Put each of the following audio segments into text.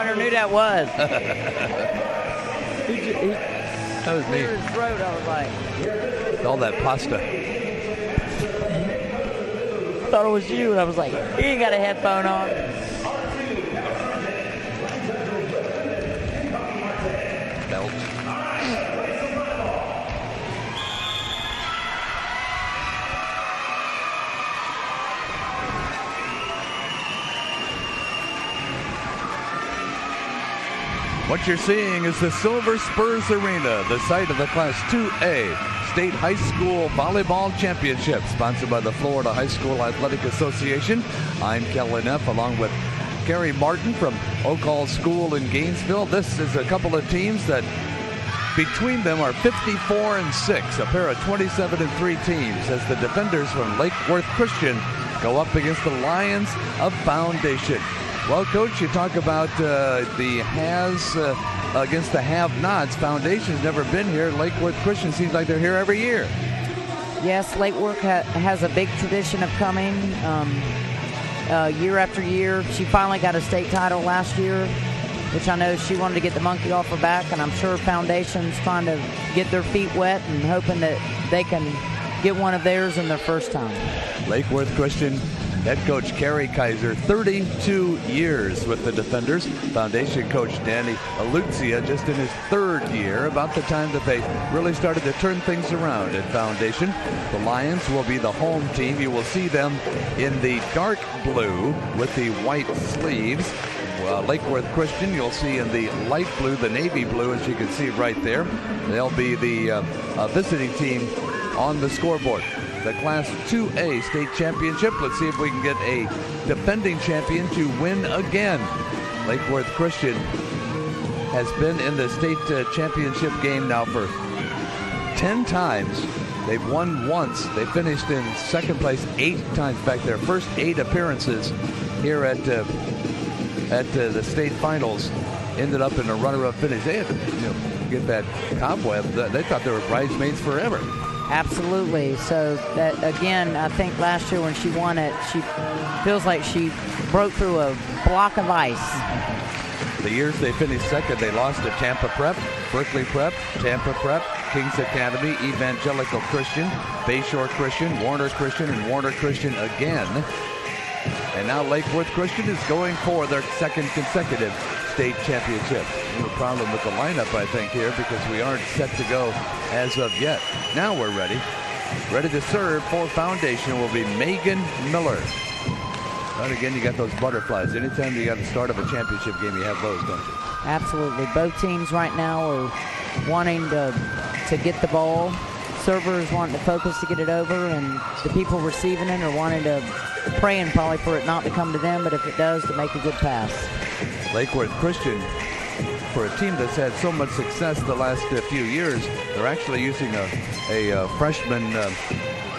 runner knew that was. he That was neat. cleared his throat. I was like, All that pasta. thought it was you, and I was like, he ain't got a headphone on. Belt. What you're seeing is the Silver Spurs Arena, the site of the Class 2A State High School Volleyball Championship, sponsored by the Florida High School Athletic Association. I'm Kellen Neff, along with Gary Martin from Oak Hall School in Gainesville. This is a couple of teams that between them are 54-6, a pair of 27-3 teams, as the defenders from Lake Worth Christian go up against the Lions of Foundation. Well, Coach, you talk about the has against the have-nots. Foundation's never been here. Lake Worth Christian seems like they're here every year. Yes, Lake Worth has a big tradition of coming year after year. She finally got a state title last year, which I know she wanted to get the monkey off her back, and I'm sure Foundation's trying to get their feet wet and hoping that they can get one of theirs in their first time. Lake Worth Christian head coach Kerry Kaiser, 32 years with the defenders. Foundation coach Danny Aluzia just in his third year, about the time that they really started to turn things around at Foundation. The Lions will be the home team. You will see them in the dark blue with the white sleeves. Lake Worth Christian you'll see in the light blue, the navy blue, as you can see right there. They'll be the visiting team on the scoreboard. The Class 2A state championship. Let's see if we can get a defending champion to win again. Lake Worth Christian has been in the state championship game now for 10 times. They've won once. They finished in second place 8 times. Back their first 8 appearances here at the state finals ended up in a runner-up finish. They had to get that cobweb. They thought they were bridesmaids forever. Absolutely. So that again, I think last year when she won it, she feels like she broke through a block of ice. The years they finished second, they lost to Tampa Prep, Berkeley Prep, Tampa Prep, Kings Academy, Evangelical Christian, Bayshore Christian, Warner Christian, and Warner Christian again. And now Lake Worth Christian is going for their second consecutive state championship. No problem with the lineup, I think, here, because we aren't set to go as of yet. Now we're ready. Ready to serve for Foundation will be Megan Miller. But again, you got those butterflies. Anytime you got the start of a championship game, you have those, don't you? Absolutely. Both teams right now are wanting to get the ball. Servers wanting to focus to get it over, and the people receiving it are wanting to, praying probably for it not to come to them, but if it does, to make a good pass. Lake Worth Christian, for a team that's had so much success the last few years, they're actually using a freshman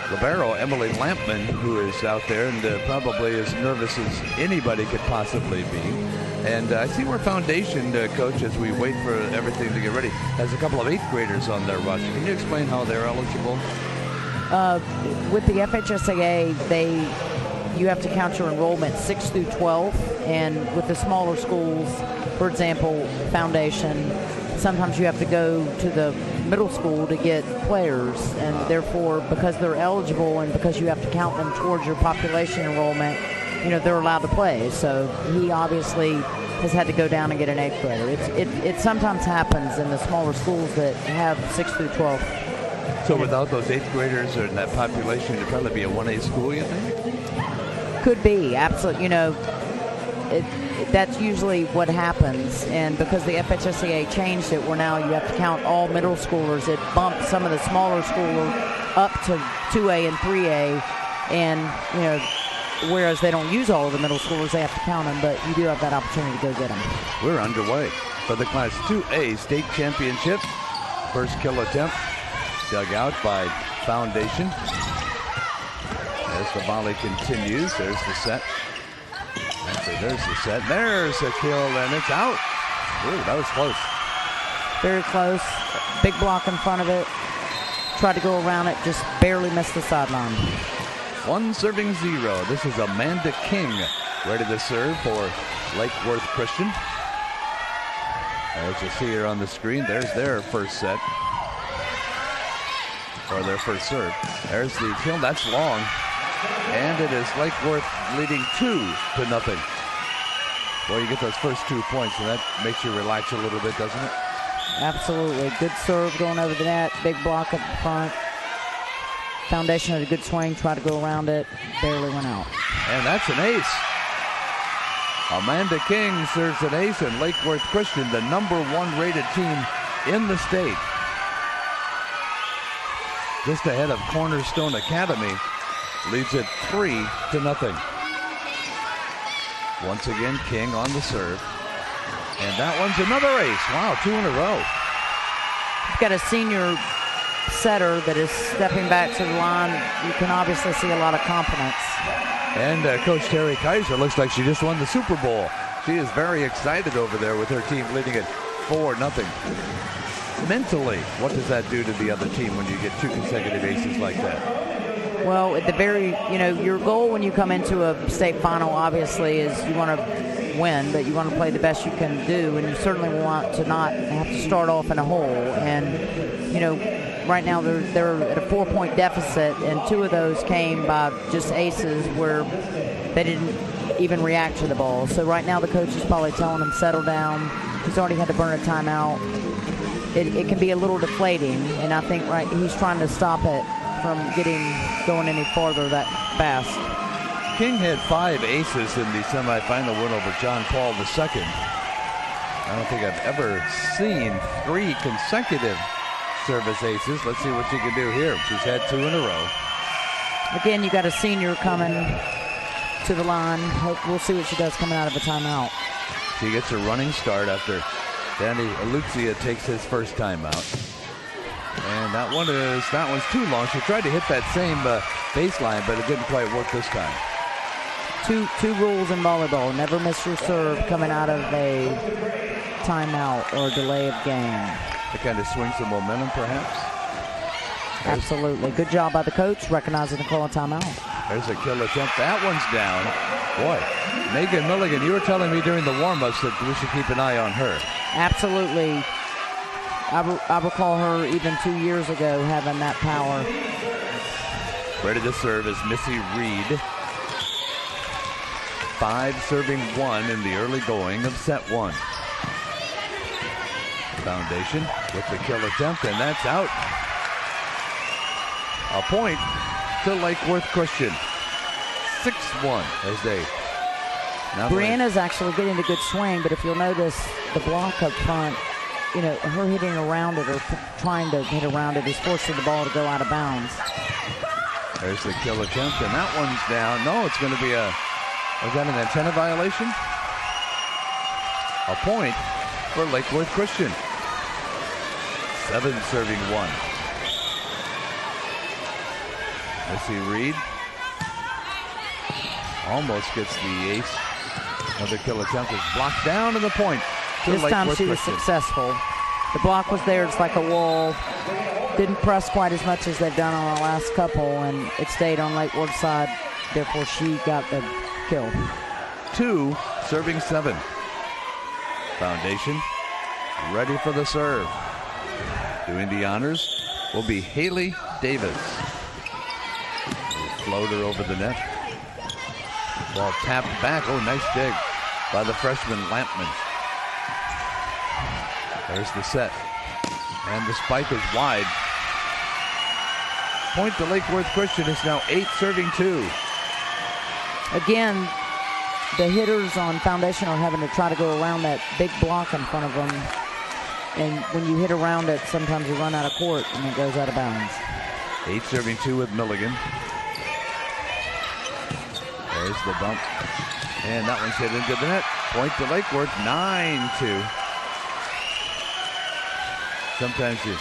libero, Emily Lampman, who is out there and probably as nervous as anybody could possibly be. And I see where Foundation, Coach, as we wait for everything to get ready, has a couple of 8th graders on their roster. Can you explain how they're eligible? With the FHSAA, you have to count your enrollment 6 through 12, and with the smaller schools, for example, Foundation, sometimes you have to go to the middle school to get players, and therefore, because they're eligible and because you have to count them towards your population enrollment, they're allowed to play. So he obviously has had to go down and get an 8th grader. It sometimes happens in the smaller schools that have 6 through 12. So without those 8th graders or in that population, it'd probably be a 1A school, you think? Could be, absolutely. That's usually what happens, and because the FHSAA changed it, where now you have to count all middle schoolers, it bumped some of the smaller schoolers up to 2A and 3A, and whereas they don't use all of the middle schoolers, they have to count them, but you do have that opportunity to go get them. We're underway for the Class 2A state championship. First kill attempt dug out by Foundation. As the volley continues, there's the set. There's the set. There's a kill, and it's out. Ooh, that was close. Very close. Big block in front of it. Tried to go around it, just barely missed the sideline. 1 serving 0. This is Amanda King ready to serve for Lake Worth Christian. As you see here on the screen, there's their first set. Or their first serve. There's the kill. That's long. And it is Lake Worth leading 2-0. Well, you get those first 2 points, and that makes you relax a little bit, doesn't it? Absolutely. Good serve going over the net. Big block up front. Foundation had a good swing. Tried to go around it. Barely went out. And that's an ace. Amanda King serves an ace, and Lake Worth Christian, the #1 rated team in the state, just ahead of Cornerstone Academy, leads it 3-0. Once again, King on the serve. And that one's another ace. Wow, 2 in a row. You've got a senior setter that is stepping back to the line. You can obviously see a lot of confidence. And Coach Terry Kaiser looks like she just won the Super Bowl. She is very excited over there with her team leading it 4-0. Mentally, what does that do to the other team when you get 2 consecutive aces like that? Well, at the very, your goal when you come into a state final, obviously, is you want to win, but you want to play the best you can do, and you certainly want to not have to start off in a hole. And, right now they're at a 4-point deficit, and 2 of those came by just aces where they didn't even react to the ball. So right now the coach is probably telling him, settle down. He's already had to burn a timeout. It can be a little deflating, and I think he's trying to stop it from going any farther that fast. King had 5 aces in the semifinal win over John Paul II. I don't think I've ever seen 3 consecutive service aces. Let's see what she can do here. She's had 2 in a row. Again, you got a senior coming to the line. We'll see what she does coming out of a timeout. She gets a running start after Danny Aluzia takes his first timeout. And that one's too long. She tried to hit that same baseline, but it didn't quite work this time. Two rules in volleyball. Never miss your serve coming out of a timeout or delay of game. It kind of swings the momentum, perhaps. Absolutely. Good job by the coach recognizing the call of timeout. There's a kill attempt. That one's down. Boy, Megan Milligan, you were telling me during the warm-ups that we should keep an eye on her. Absolutely. I recall her even 2 years ago having that power. Ready to serve is Missy Reed. 5 serving 1 in the early going of set 1. Foundation with the kill attempt, and that's out. A point to Lake Worth Christian. 6-1 as they. Brianna's actually getting a good swing, but if you'll notice the block up front, her hitting around it or trying to hit around it is forcing the ball to go out of bounds. There's the kill attempt, and that one's down. No, it's going to be was that an antenna violation? A point for Lake Worth Christian. 7 serving 1. Missy Reed almost gets the ace. Another kill attempt is blocked down to the point. This time she was successful. The block was there. It's like a wall. Didn't press quite as much as they've done on the last couple, and it stayed on Lake Worth's side. Therefore, she got the kill. 2 serving 7. Foundation ready for the serve. Doing the honors will be Haley Davis. Floater over the net. Ball tapped back. Oh, nice dig by the freshman Lampman. There's the set. And the spike is wide. Point to Lake Worth Christian. It's now 8 serving 2. Again, the hitters on Foundation are having to try to go around that big block in front of them. And when you hit around it, sometimes you run out of court and it goes out of bounds. 8 serving 2 with Milligan. There's the bump. And that one's hit into the net. Point to Lake Worth, 9-2. Sometimes you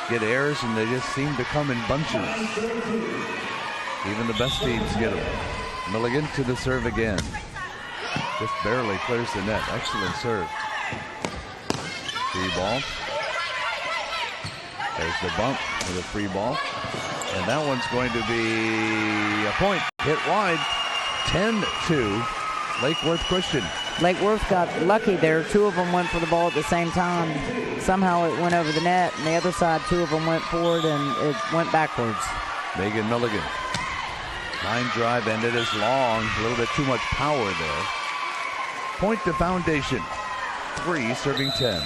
get errors and they just seem to come in bunches. Even the best teams get them. Milligan to the serve again. Just barely clears the net. Excellent serve. Free ball. There's the bump with a free ball. And that one's going to be a point. Hit wide. 10-2. Lake Worth Christian. Lake Worth got lucky there. 2 of them went for the ball at the same time. Somehow it went over the net, and the other side, 2 of them went forward, and it went backwards. Megan Milligan. Line drive, and it is long. A little bit too much power there. Point to Foundation. 3, serving 10.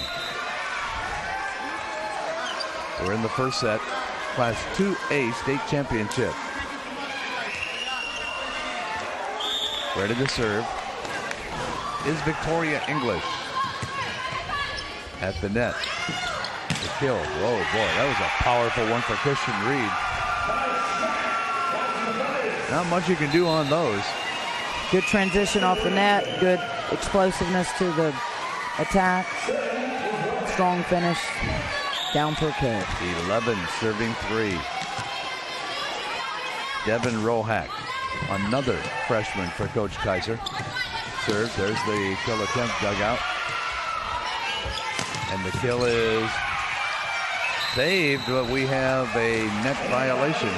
We're in the first set. Class 2A state championship. Ready to serve is Victoria English. At the net. The kill. Whoa, boy, that was a powerful one for Christian Reed. Not much you can do on those. Good transition off the net. Good explosiveness to the attack. Strong finish. Down for a kill. 11 serving 3. Devin Rohack, another freshman for Coach Kaiser. Serves. There's the kill attempt dugout. And the kill is saved, but we have a net violation.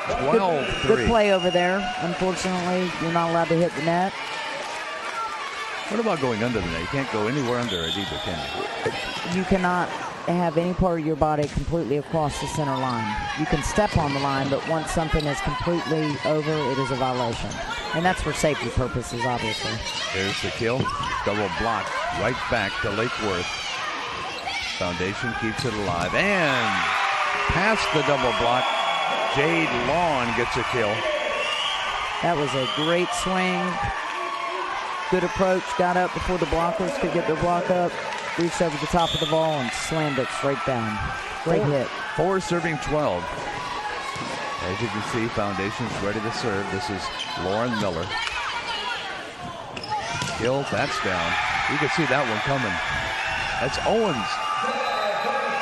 12-3. Good play over there. Unfortunately, you're not allowed to hit the net. What about going under the net? You can't go anywhere under it either, can you? You cannot have any part of your body completely across the center line. You can step on the line, but once something is completely over, it is a violation. And that's for safety purposes, obviously. There's the kill. Double block right back to Lake Worth. Foundation keeps it alive. And past the double block, Jade Lawn gets a kill. That was a great swing. Good approach. Got up before the blockers could get their block up. Reached over the top of the ball and slammed it straight down. Great hit. 4 serving 12. As you can see, Foundation's ready to serve. This is Lauren Miller. Kill, that's down. You can see that one coming. That's Owens.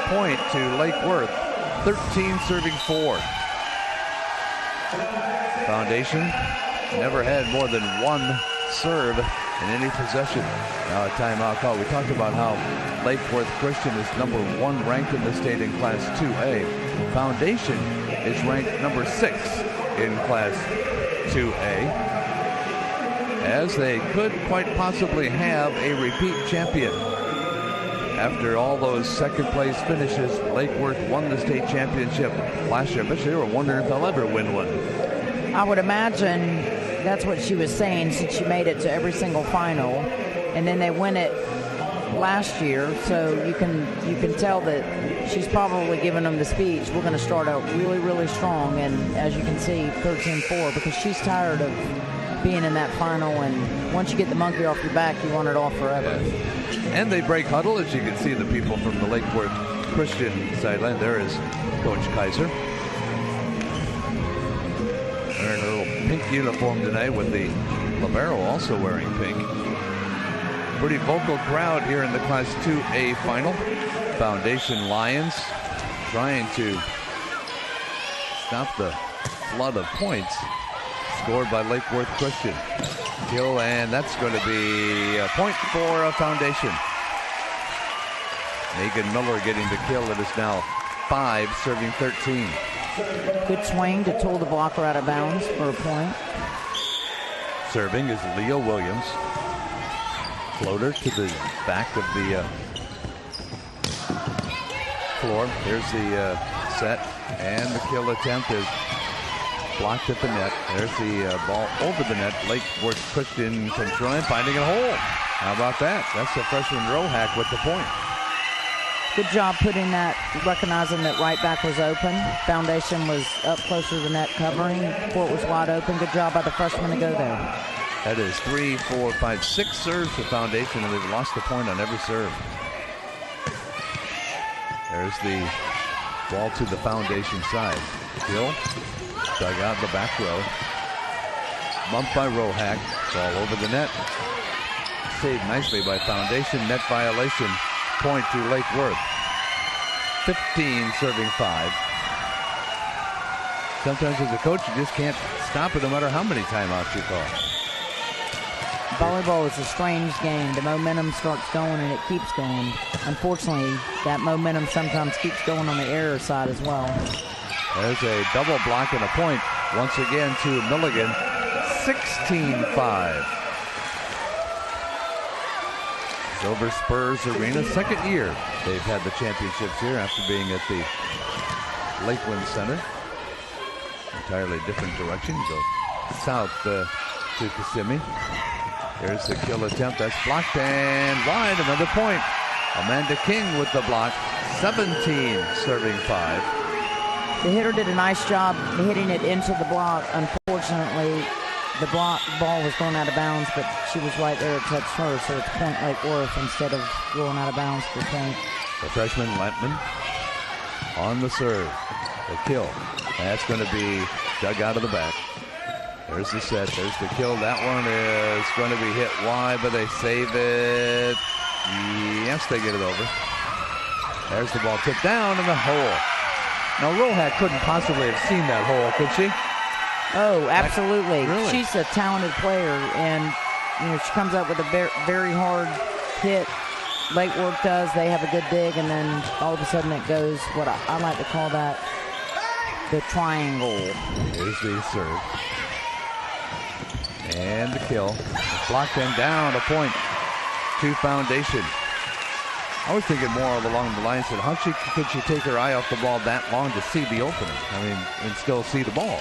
Point to Lake Worth. 13 serving 4. Foundation never had more than 1 serve in any possession. Now a timeout call. We talked about how Lake Worth Christian is number 1 ranked in the state in Class 2A. Foundation is ranked number 6 in Class 2A, as they could quite possibly have a repeat champion. After all those second place finishes, Lake Worth won the state championship last year. But they were wondering if they'll ever win one. I would imagine that's what she was saying, since she made it to every single final, and then they win it last year. So you can tell that she's probably giving them the speech. We're going to start out really, really strong, and as you can see, 13-4, because she's tired of being in that final, and once you get the monkey off your back, you want it off forever. Yes. And they break huddle, as you can see the people from the Lake Worth Christian sideline. There is Coach Kaiser. Wearing a little pink uniform tonight, with the libero also wearing pink. Pretty vocal crowd here in the Class 2A final. Foundation Lions trying to stop the flood of points scored by Lake Worth Christian. Kill, and that's going to be a point for Foundation. Megan Miller getting the kill. It is now 5 serving 13. Good swing to tool the blocker out of bounds for a point. Serving is Leah Williams. Floater to the back of the floor. Here's the set, and the kill attempt is blocked at the net. There's the ball over the net. Lake Worth Christian controlling, finding a hole. How about that? That's the freshman Rohack with the point. Good job putting that, recognizing that right back was open. Foundation was up closer to the net covering. Court was wide open. Good job by the freshman to go there. That is 3, 4, 5, 6 serves for Foundation, and they've lost the point on every serve. There's the ball to the Foundation side. Hill dug out the back row. Bumped by Rohack. Ball over the net. Saved nicely by Foundation. Net violation. Point to Lake Worth. 15 serving 5. Sometimes as a coach, you just can't stop it no matter how many timeouts you call. Volleyball is a strange game. The momentum starts going and it keeps going. Unfortunately, that momentum sometimes keeps going on the error side as well. There's a double block and a point once again to Milligan. 16-5. over Spurs Arena. Second year they've had the championships here after being at the Lakeland Center. Entirely different direction. You go south to Kissimmee. There's the kill attempt. That's blocked and wide. Another point. Amanda King with the block. 17 serving 5. The hitter did a nice job hitting it into the block. Unfortunately, the ball was going out of bounds, but she was right there. It touched her, so it's point Lake Worth instead of going out of bounds for point. The freshman Lampman on the serve. The kill. That's going to be dug out of the back. There's the set. There's the kill. That one is going to be hit wide, but they save it. Yes, they get it over. There's the ball tipped down in the hole. Now, Rohack couldn't possibly have seen that hole, could she? Oh, absolutely. Really? She's a talented player, and she comes up with a very hard hit. Lake Worth does. They have a good dig, and then all of a sudden it goes what I like to call that the triangle. Here's the serve. And the kill. Blocked and down, a point to Foundation. I was thinking more along the lines that how could she take her eye off the ball that long to see the opening? And still see the ball.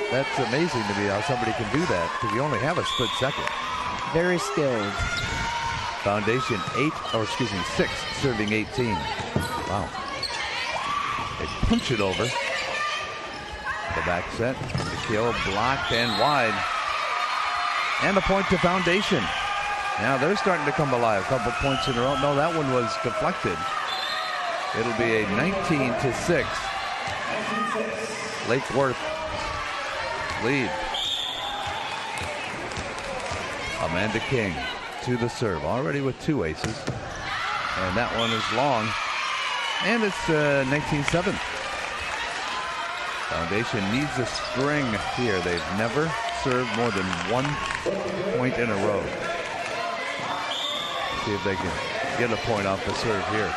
That's amazing to me how somebody can do that because you only have a split second. Very skilled. Foundation 6 serving 18. Wow. They punch it over. The back set. The kill blocked and wide. And a point to Foundation. Now they're starting to come alive. A couple points in a row. No, that one was deflected. It'll be a 19-6. Lake Worth lead. Amanda King to the serve. Already with 2 aces. And that one is long. And it's 19-7. Foundation needs a string here. They've never served more than 1 point in a row. See if they can get a point off the serve here.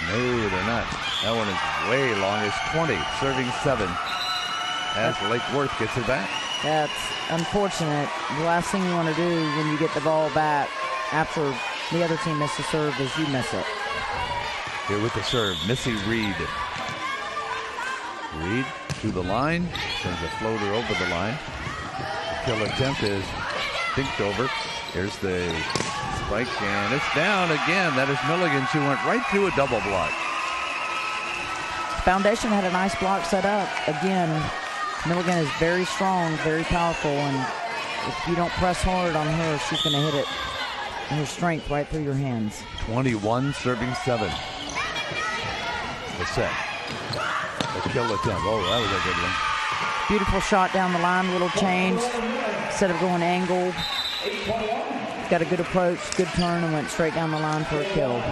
No, they're not. That one is way long. It's 20, serving 7. As Lake Worth gets it back. That's unfortunate. The last thing you want to do when you get the ball back after the other team misses a serve is you miss it. Here with the serve, Missy Reed. Reed to the line, sends a floater over the line. The kill attempt is dinked over. Here's the spike, and it's down again. That is Milligan. She went right through a double block. Foundation had a nice block set up. Again, Milligan is very strong, very powerful, and if you don't press hard on her, she's going to hit it in her strength right through your hands. 21 serving 7. The set. The kill attempt. Oh, that was a good one. Beautiful shot down the line, little change. Instead of going angle, got a good approach, good turn, and went straight down the line for a kill.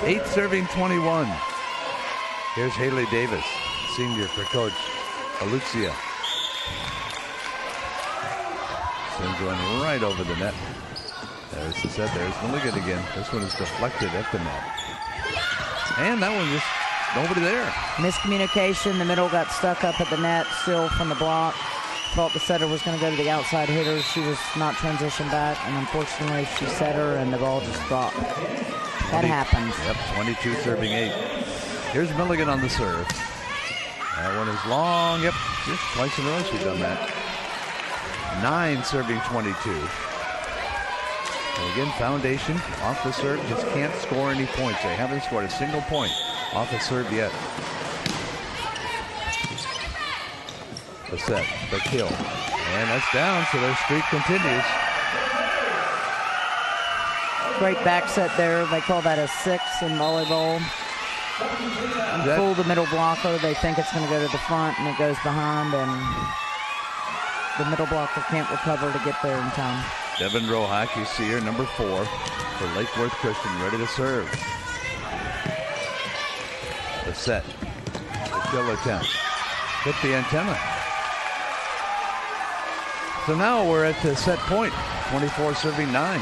8 serving 21. Here's Haley Davis, senior for Coach Alucia. Sends one right over the net. There's the set. There's Milligan again. This one is deflected at the net. And that one just nobody there. Miscommunication. The middle got stuck up at the net still from the block. Thought the setter was going to go to the outside hitter. She was not transitioned back, and unfortunately she set her and the ball just dropped. That happens. Yep, 22 serving 8. Here's Milligan on the serve. That one is long. Yep, just twice in a row she's done that. 9 serving 22. And again, Foundation off the serve just can't score any points. They haven't scored a single point off the serve yet. The set, the kill, and that's down, so their streak continues. Great back set there. They call that a 6 in volleyball. Pull the middle blocker. They think it's going to go to the front, and it goes behind, and the middle blocker can't recover to get there in time. Devin Rohack, you see her, number 4 for Lake Worth Christian, ready to serve. The set, the kill attempt, hit the antenna. So now we're at the set point, 24 serving 9.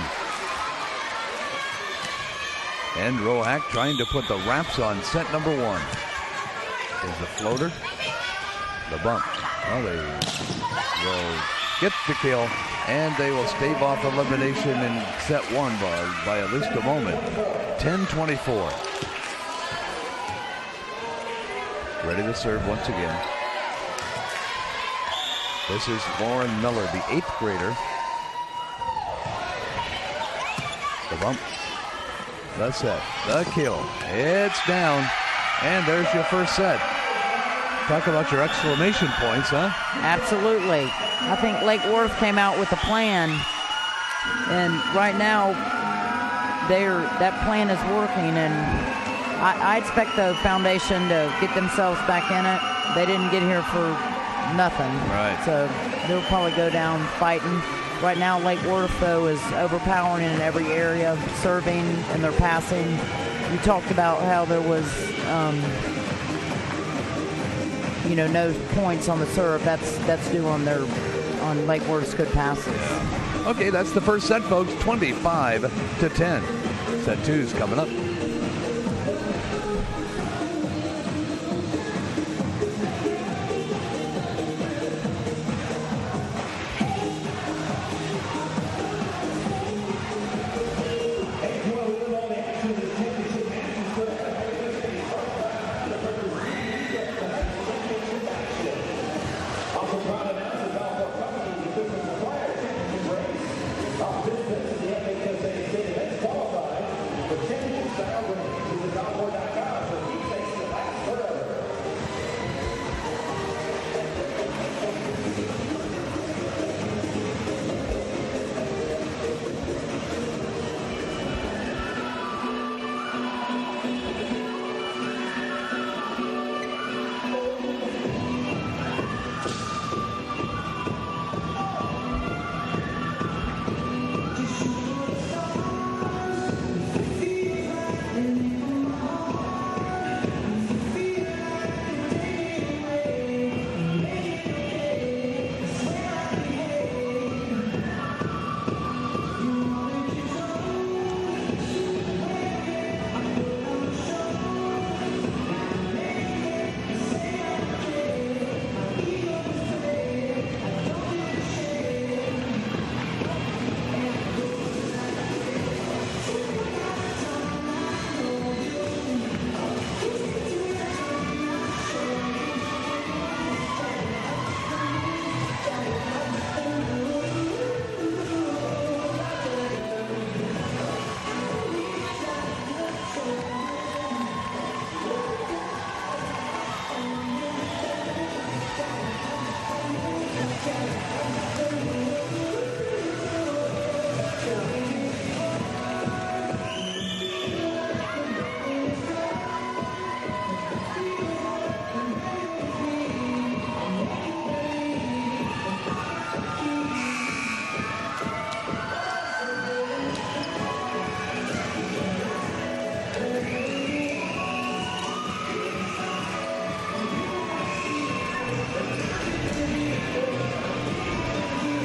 And Rohack trying to put the wraps on set number 1. There's the floater, the bump. Well, they will get the kill, and they will stave off elimination in set one by at least a moment. 10-24. Ready to serve once again. This is Lauren Miller, the 8th grader. The bump. The set. The kill. It's down. And there's your first set. Talk about your exclamation points, huh? Absolutely. I think Lake Worth came out with a plan. And right now, that plan is working. And I expect the foundation to get themselves back in it. They didn't get here for nothing. Right. So they'll probably go down fighting. Right now, Lake Worth, though, is overpowering in every area, serving and their passing. You talked about how there was, no points on the serve. That's due on Lake Worth's good passes. Yeah. Okay, that's the first set, folks. 25-10. Set two's coming up.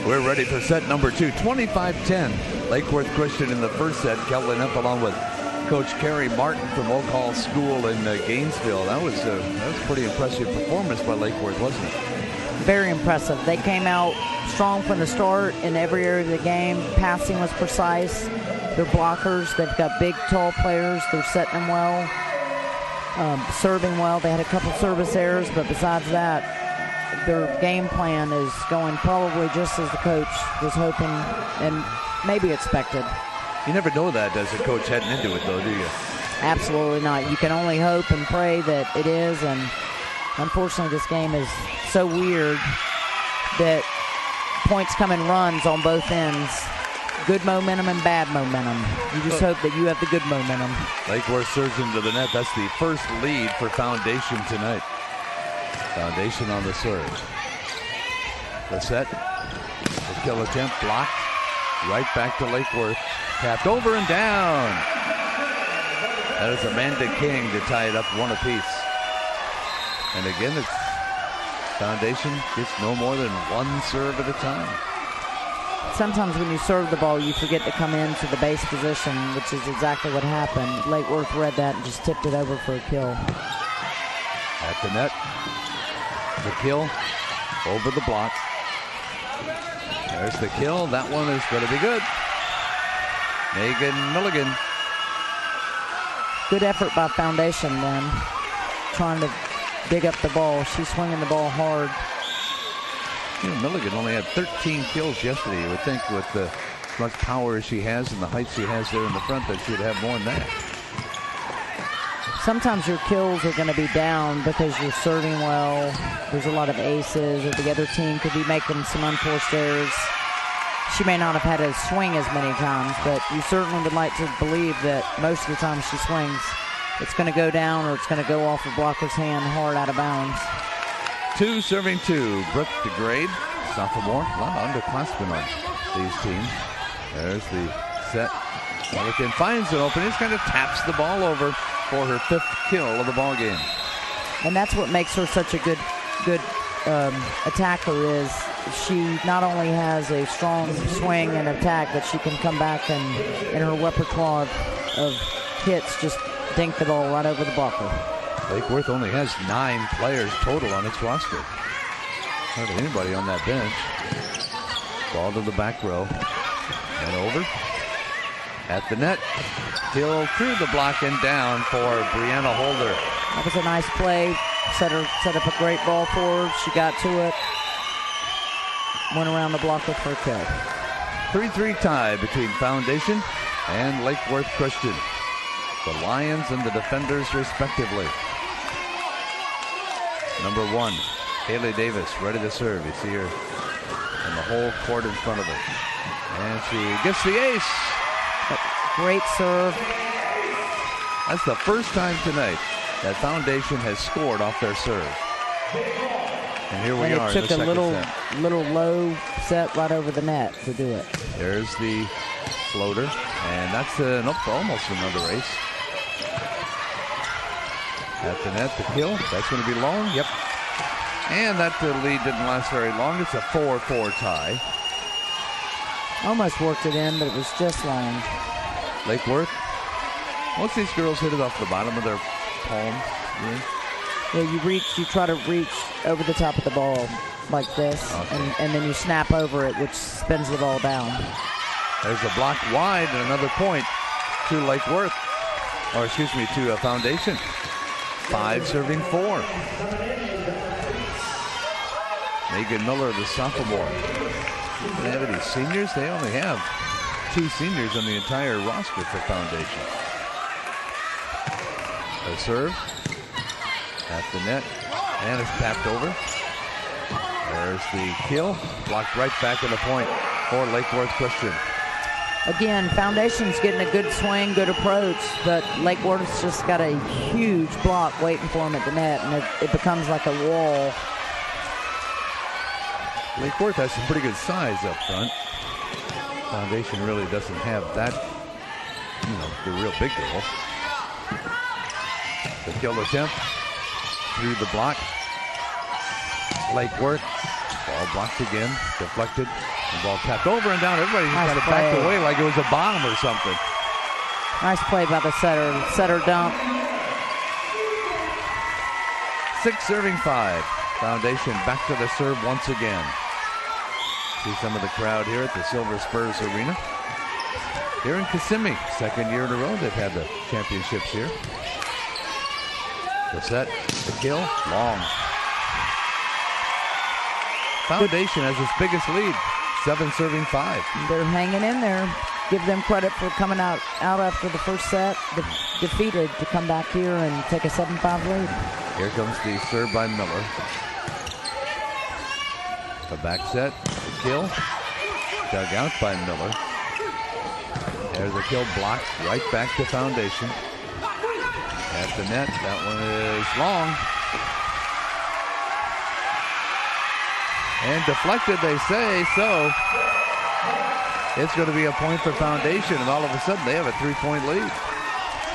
We're ready for set number two. 25-10. Lake Worth Christian in the first set. Kelly Neff along with Coach Carrie Martin from Oak Hall School in Gainesville. That was a pretty impressive performance by Lake Worth, wasn't it? Very impressive. They came out strong from the start in every area of the game. Passing was precise. They're blockers. They've got big, tall players. They're setting them well. Serving well. They had a couple service errors, but besides that, their game plan is going probably just as the coach was hoping and maybe expected. You never know that as a coach heading into it, though, do you? Absolutely not. You can only hope and pray that it is, and unfortunately this game is so weird that points come in runs on both ends. Good momentum and bad momentum. You just hope that you have the good momentum. Lake Worth serves into the net. That's the first lead for Foundation tonight. Foundation on the serve. The set. The kill attempt blocked. Right back to Lake Worth. Tapped over and down. That is Amanda King to tie it up one apiece. And again, it's Foundation gets no more than one serve at a time. Sometimes when you serve the ball, you forget to come into the base position, which is exactly what happened. Lake Worth read that and just tipped it over for a kill. At the net. The kill over the block. There's the kill. That one is going to be good. Megan Milligan. Good effort by Foundation then, trying to dig up the ball. She's swinging the ball hard. Milligan only had 13 kills yesterday. You would think with the as much power as she has and the height she has there in the front that she'd have more than that. Sometimes your kills are going to be down because you're serving well. There's a lot of aces, or the other team could be making some unforced errors. She may not have had to swing as many times, but you certainly would like to believe that most of the time she swings, it's going to go down or it's going to go off the blocker's hand hard out of bounds. 2 serving 2. Brooke DeGrade, sophomore. A lot of underclassmen on these teams. There's the set. Milligan finds an opening. Just kind of taps the ball over for her 5th kill of the ball game. And that's what makes her such a good attacker. Is she not only has a strong swing and attack, but she can come back and in her repertoire of hits just dink the ball right over the blocker. Lake Worth only has 9 players total on its roster. Hardly anybody on that bench. Ball to the back row. And over. At the net. Kill through the block and down for Brianna Holder. That was a nice play. Set up a great ball for her. She got to it. Went around the blocker for a kill. 3-3 tie between Foundation and Lake Worth Christian. The Lions and the defenders respectively. Number 1, Haley Davis, ready to serve. You see her and the whole court in front of her. And she gets the ace. Great serve. That's the first time tonight that Foundation has scored off their serve. And here we are in the second set. It took a little low set right over the net to do it. There's the floater, and that's almost another ace. At the net, the kill. That's going to be long. Yep. And that lead didn't last very long. It's a 4-4 tie. Almost worked it in, but it was just long. Lake Worth. Most of these girls hit it off the bottom of their palm. Yeah, you try to reach over the top of the ball like this, okay. and then you snap over it, which spins the ball down. There's a block wide and another point to Lake Worth. Or excuse me, to Foundation. 5 serving 4. Megan Miller, the sophomore. Do they have any seniors? They only have 2 seniors on the entire roster for Foundation. A serve at the net, and it's tapped over. There's the kill, blocked right back in the point for Lake Worth Christian. Again, Foundation's getting a good swing, good approach, but Lake Worth's just got a huge block waiting for him at the net, and it becomes like a wall. Lake Worth has some pretty good size up front. Foundation really doesn't have that, the real big girls. The kill attempt through the block. Lake Worth, ball blocked again, deflected. The ball tapped over and down. Everybody just kind of backed away like it was a bomb or something. Nice play by the setter. Setter dump. 6 serving 5. Foundation back to the serve once again. See some of the crowd here at the Silver Spurs Arena. Here in Kissimmee, 2nd year in a row they've had the championships here. The set, the kill, long. Foundation has its biggest lead. 7 serving 5. They're hanging in there. Give them credit for coming out after the first set, defeated, to come back here and take a 7-5 lead. Here comes the serve by Miller. The back set, the kill, dug out by Miller. There's a kill blocked right back to Foundation. At the net, that one is long. And deflected, they say, so it's going to be a point for Foundation, and all of a sudden they have a 3-point lead.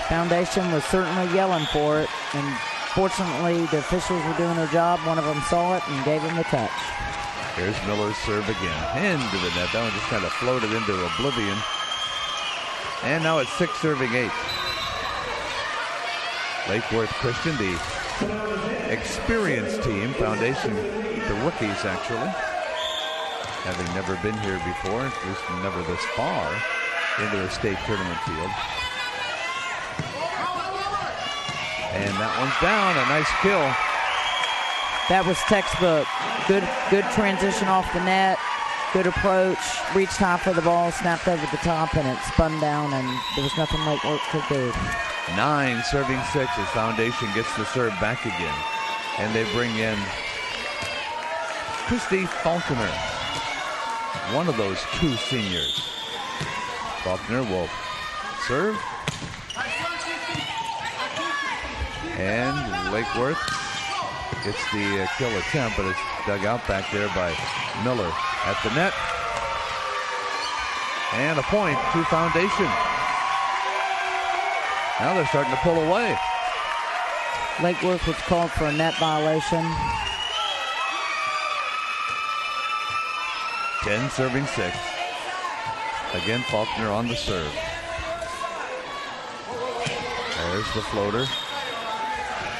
Foundation was certainly yelling for it, and fortunately the officials were doing their job. One of them saw it and gave him the touch. Here's Miller's serve again, into the net. That one just kind of floated into oblivion. And now it's 6 serving 8. Lake Worth Christian, the experienced team. Foundation, the rookies actually. having never been here before, at least never this far into a state tournament field. And that one's down, a nice kill. That was textbook. Good transition off the net, good approach, reached high for the ball, snapped over the top, and it spun down, and there was nothing Lake Worth could do. 9 serving 6 as Foundation gets the serve back again. And they bring in Christy Faulkner, one of those 2 seniors. Faulkner will serve. And Lake Worth gets the kill attempt, but it's dug out back there by Miller at the net. And a point to Foundation. Now they're starting to pull away. Lake Worth was called for a net violation. 10 serving 6. Again, Faulkner on the serve. There's the floater.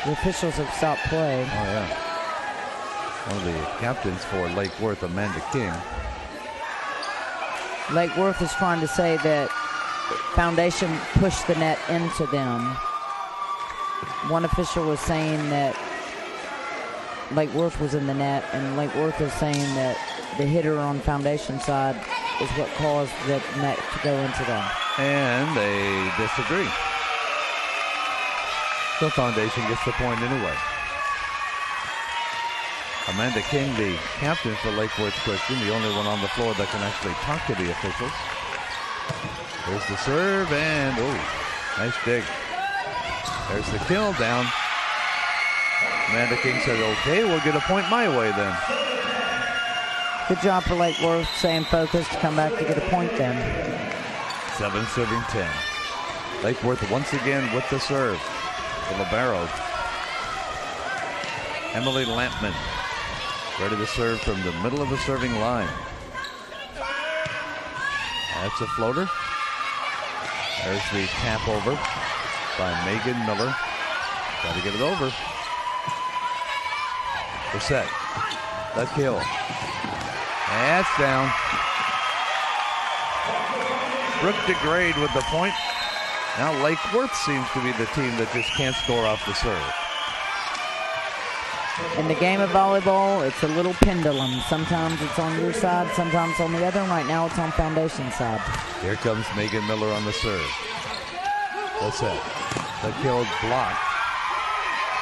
The officials have stopped play. Oh, yeah. One of the captains for Lake Worth, Amanda King. Lake Worth is trying to say that Foundation pushed the net into them. One official was saying that Lake Worth was in the net, and Lake Worth is saying that the hitter on Foundation side is what caused the net to go into them. And they disagree. So Foundation gets the point anyway. Amanda King, the captain for Lake Worth Christian, the only one on the floor that can actually talk to the officials. There's the serve, and nice dig. There's the kill down. Amanda King said, okay, we'll get a point my way then. Good job for Lake Worth, staying focused to come back to get a point then. 7 serving 10. Lake Worth once again with the serve. The libero. Emily Lampman ready to serve from the middle of the serving line. That's a floater. There's the tap over by Megan Miller. Got to get it over. The set. The kill. That's down. Brooke DeGrade with the point. Now Lake Worth seems to be the team that just can't score off the serve. In the game of volleyball, it's a little pendulum. Sometimes it's on your side, sometimes on the other, and right now it's on Foundation side. Here comes Megan Miller on the serve. What's that? The kill blocked.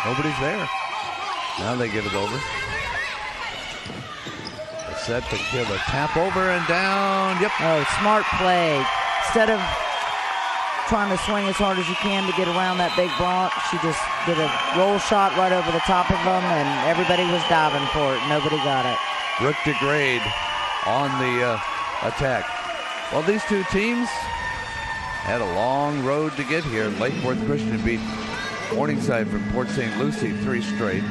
Nobody's there. Now they get it over. The set to kill, the tap over and down. Yep. Oh, smart play. Instead of trying to swing as hard as you can to get around that big block, she just did a roll shot right over the top of them, and everybody was diving for it. Nobody got it. Brooke DeGrade on the attack. Well, these two teams had a long road to get here. Lake Worth Christian beat Morningside from Port St. Lucie 3 straight.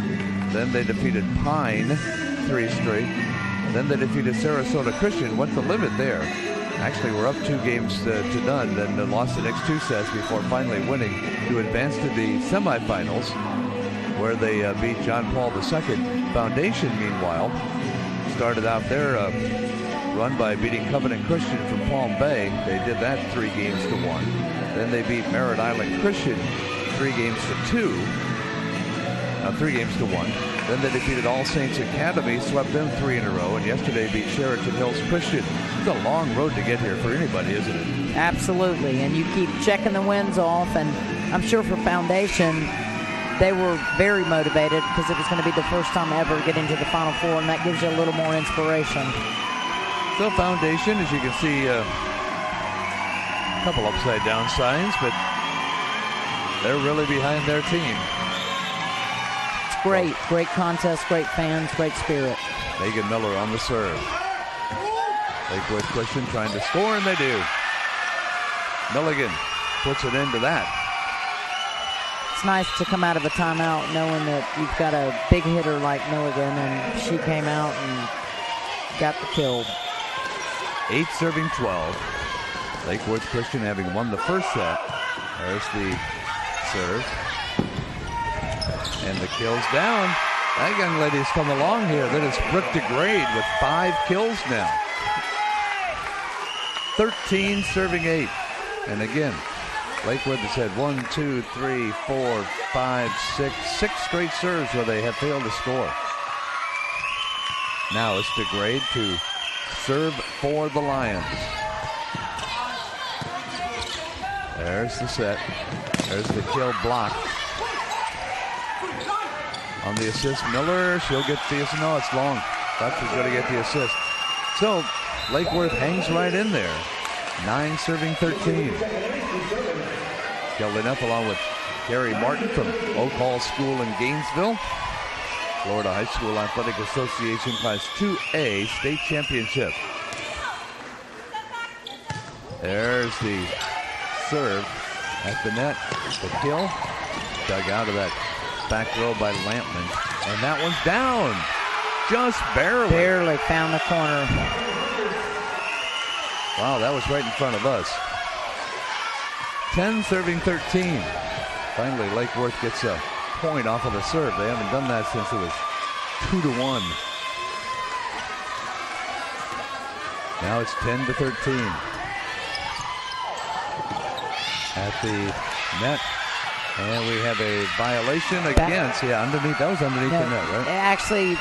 Then they defeated Pine 3 straight. Then they defeated Sarasota Christian. Went the limit there. Actually, we're up 2 games to none, then lost the next 2 sets before finally winning to advance to the semifinals, where they beat John Paul II. Foundation, meanwhile, started out their run by beating Covenant Christian from Palm Bay. They did that 3 games to 1. Then they beat Merritt Island Christian 3 games to 2. 3 games to 1. Then they defeated All Saints Academy, swept them 3 in a row, and yesterday beat Sheraton Hills Christian. It's a long road to get here for anybody, isn't it? Absolutely, and you keep checking the wins off, and I'm sure for Foundation, they were very motivated because it was going to be the first time ever getting to the Final Four, and that gives you a little more inspiration. So Foundation, as you can see, a couple upside-down signs, but they're really behind their team. Great contest, great fans, great spirit. Megan Miller on the serve. Lake Worth Christian trying to score, and they do. Milligan puts it into that. It's nice to come out of a timeout knowing that you've got a big hitter like Milligan, and she came out and got the kill. 8 serving 12. Lake Worth Christian having won the first set. There's the serve. And the kill's down. That young lady's come along here. That is Brooke DeGrade with 5 kills now. 13 serving 8. And again, Lakewood has had 1, 2, 3, 4, 5, 6 straight serves where they have failed to score. Now it's DeGrade to serve for the Lions. There's the set. There's the kill block. On the assist, Miller, she'll get the assist. No, it's long. Thought she was going to get the assist. So, Lakeworth hangs right in there. 9 serving 13. Kelly Neff along with Gary Martin from Oak Hall School in Gainesville. Florida High School Athletic Association Class 2A State Championship. There's the serve at the net. The kill. Dug out of that back row by Lampman. And that one's down. Just barely. Barely found the corner. Wow, that was right in front of us. 10 serving 13. Finally, Lakeworth gets a point off of the serve. They haven't done that since it was 2-1. Now it's 10-13. At the net. And we have a violation against, underneath. That was underneath the net, right? Actually,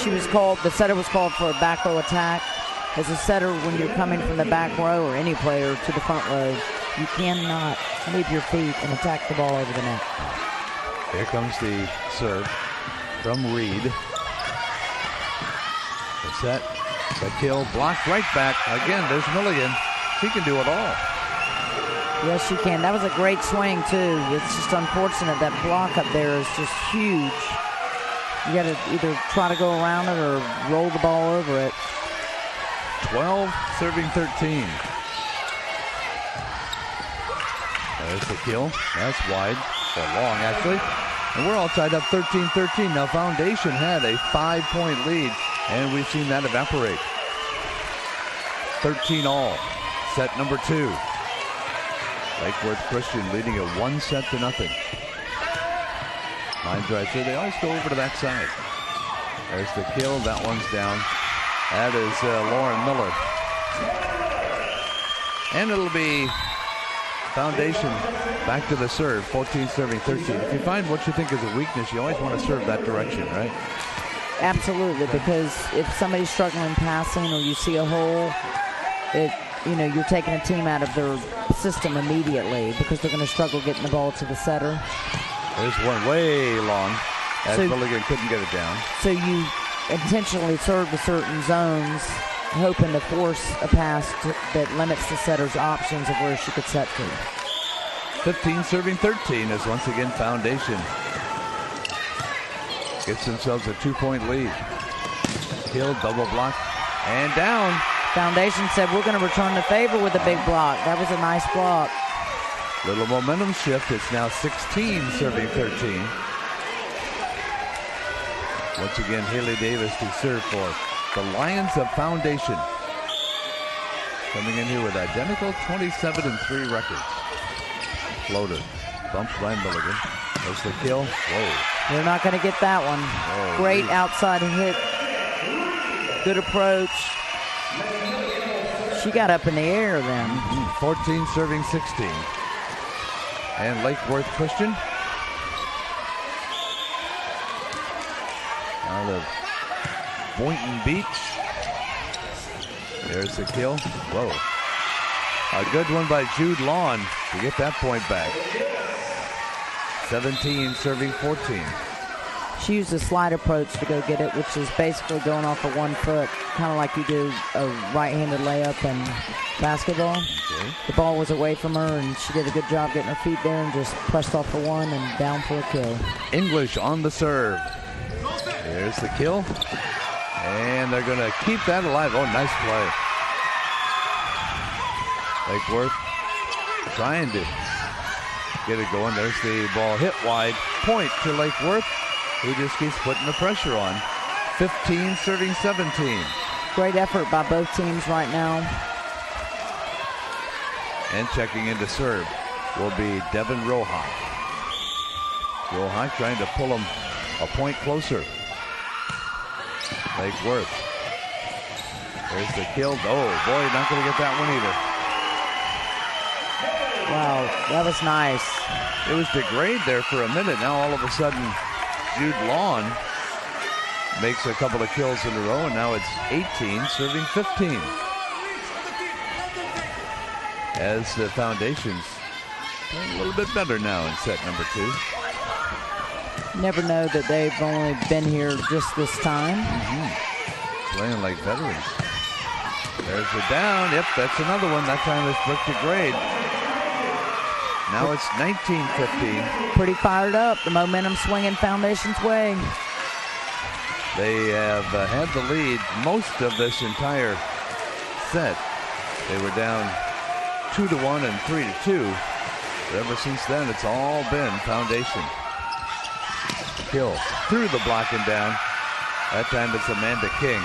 she was called, the setter was called for a back row attack. As a setter, when you're coming from the back row or any player to the front row, you cannot move your feet and attack the ball over the net. Here comes the serve from Reed. The set, the kill, blocked right back. Again, there's Milligan. She can do it all. Yes, she can. That was a great swing, too. It's just unfortunate that block up there is just huge. You got to either try to go around it or roll the ball over it. 12 serving 13. There's the kill. That's wide, or long actually. And we're all tied up 13-13. Now Foundation had a 5-point lead, and we've seen that evaporate. 13 all. Set number 2. Lakeworth Christian leading at 1-0. Line drive through. They always go over to that side. There's the kill. That one's down. That is Lauren Miller. And it'll be Foundation back to the serve. 14 serving 13. If you find what you think is a weakness, you always want to serve that direction, right? Absolutely, because if somebody's struggling passing or you see a hole, you're taking a team out of their system immediately because they're going to struggle getting the ball to the setter. There's one way long as Milligan couldn't get it down. So you intentionally serve to certain zones, hoping to force a pass that limits the setter's options of where she could set to. 15 serving 13 is once again Foundation gets themselves a 2-point lead. Kill, double block, and down. Foundation said, we're going to return the favor with a big block. That was a nice block. Little momentum shift. It's now 16 serving 13. Once again, Haley Davis to serve for the Lions of Foundation. Coming in here with identical 27-3 records. Floater. Bumped by Milligan. There's the kill. Whoa. They're not going to get that one. Whoa, great outside hit. Good approach. She got up in the air then. 14 serving 16. And Lakeworth Christian out of Boynton Beach. There's the kill. Whoa. A good one by Jude Lawn to get that point back. 17 serving 14. She used a slide approach to go get it, which is basically going off of 1 foot, kind of like you do a right-handed layup in basketball. Okay. The ball was away from her, and she did a good job getting her feet there and just pressed off for 1 and down for a kill. English on the serve. There's the kill. And they're going to keep that alive. Oh, nice play. Lakeworth trying to get it going. There's the ball hit wide. Point to Lakeworth, who just keeps putting the pressure on. 15 serving 17. Great effort by both teams right now. And checking in to serve will be Devin Rohak. Rohak trying to pull him a point closer. Lake Worth. There's the kill. Oh, boy, not going to get that one either. Wow, that was nice. It was degrade there for a minute. Now all of a sudden, Jude Lawn makes a couple of kills in a row, and now it's 18, serving 15. As the Foundation's a little bit better now in set number 2. Never know that they've only been here just this time. Playing like veterans. There's the down. Yep, that's another one. That time it's Brooke DeGrade. Now it's 19-15. Pretty fired up. The momentum swinging Foundation's way. They have had the lead most of this entire set. They were down 2-1 and 3-2. But ever since then, it's all been Foundation. Kill through the block and down. That time it's Amanda King.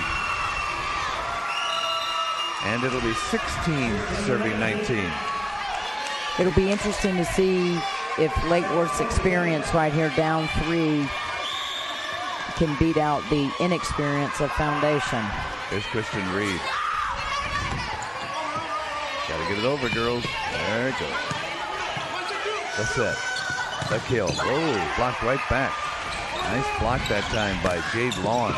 And it'll be 16 serving 19. It'll be interesting to see if Lake Worth's experience right here down 3 can beat out the inexperience of Foundation. There's Kristen Reed. Gotta get it over, girls. There it goes. The set. The kill. Whoa, blocked right back. Nice block that time by Jade Lawn.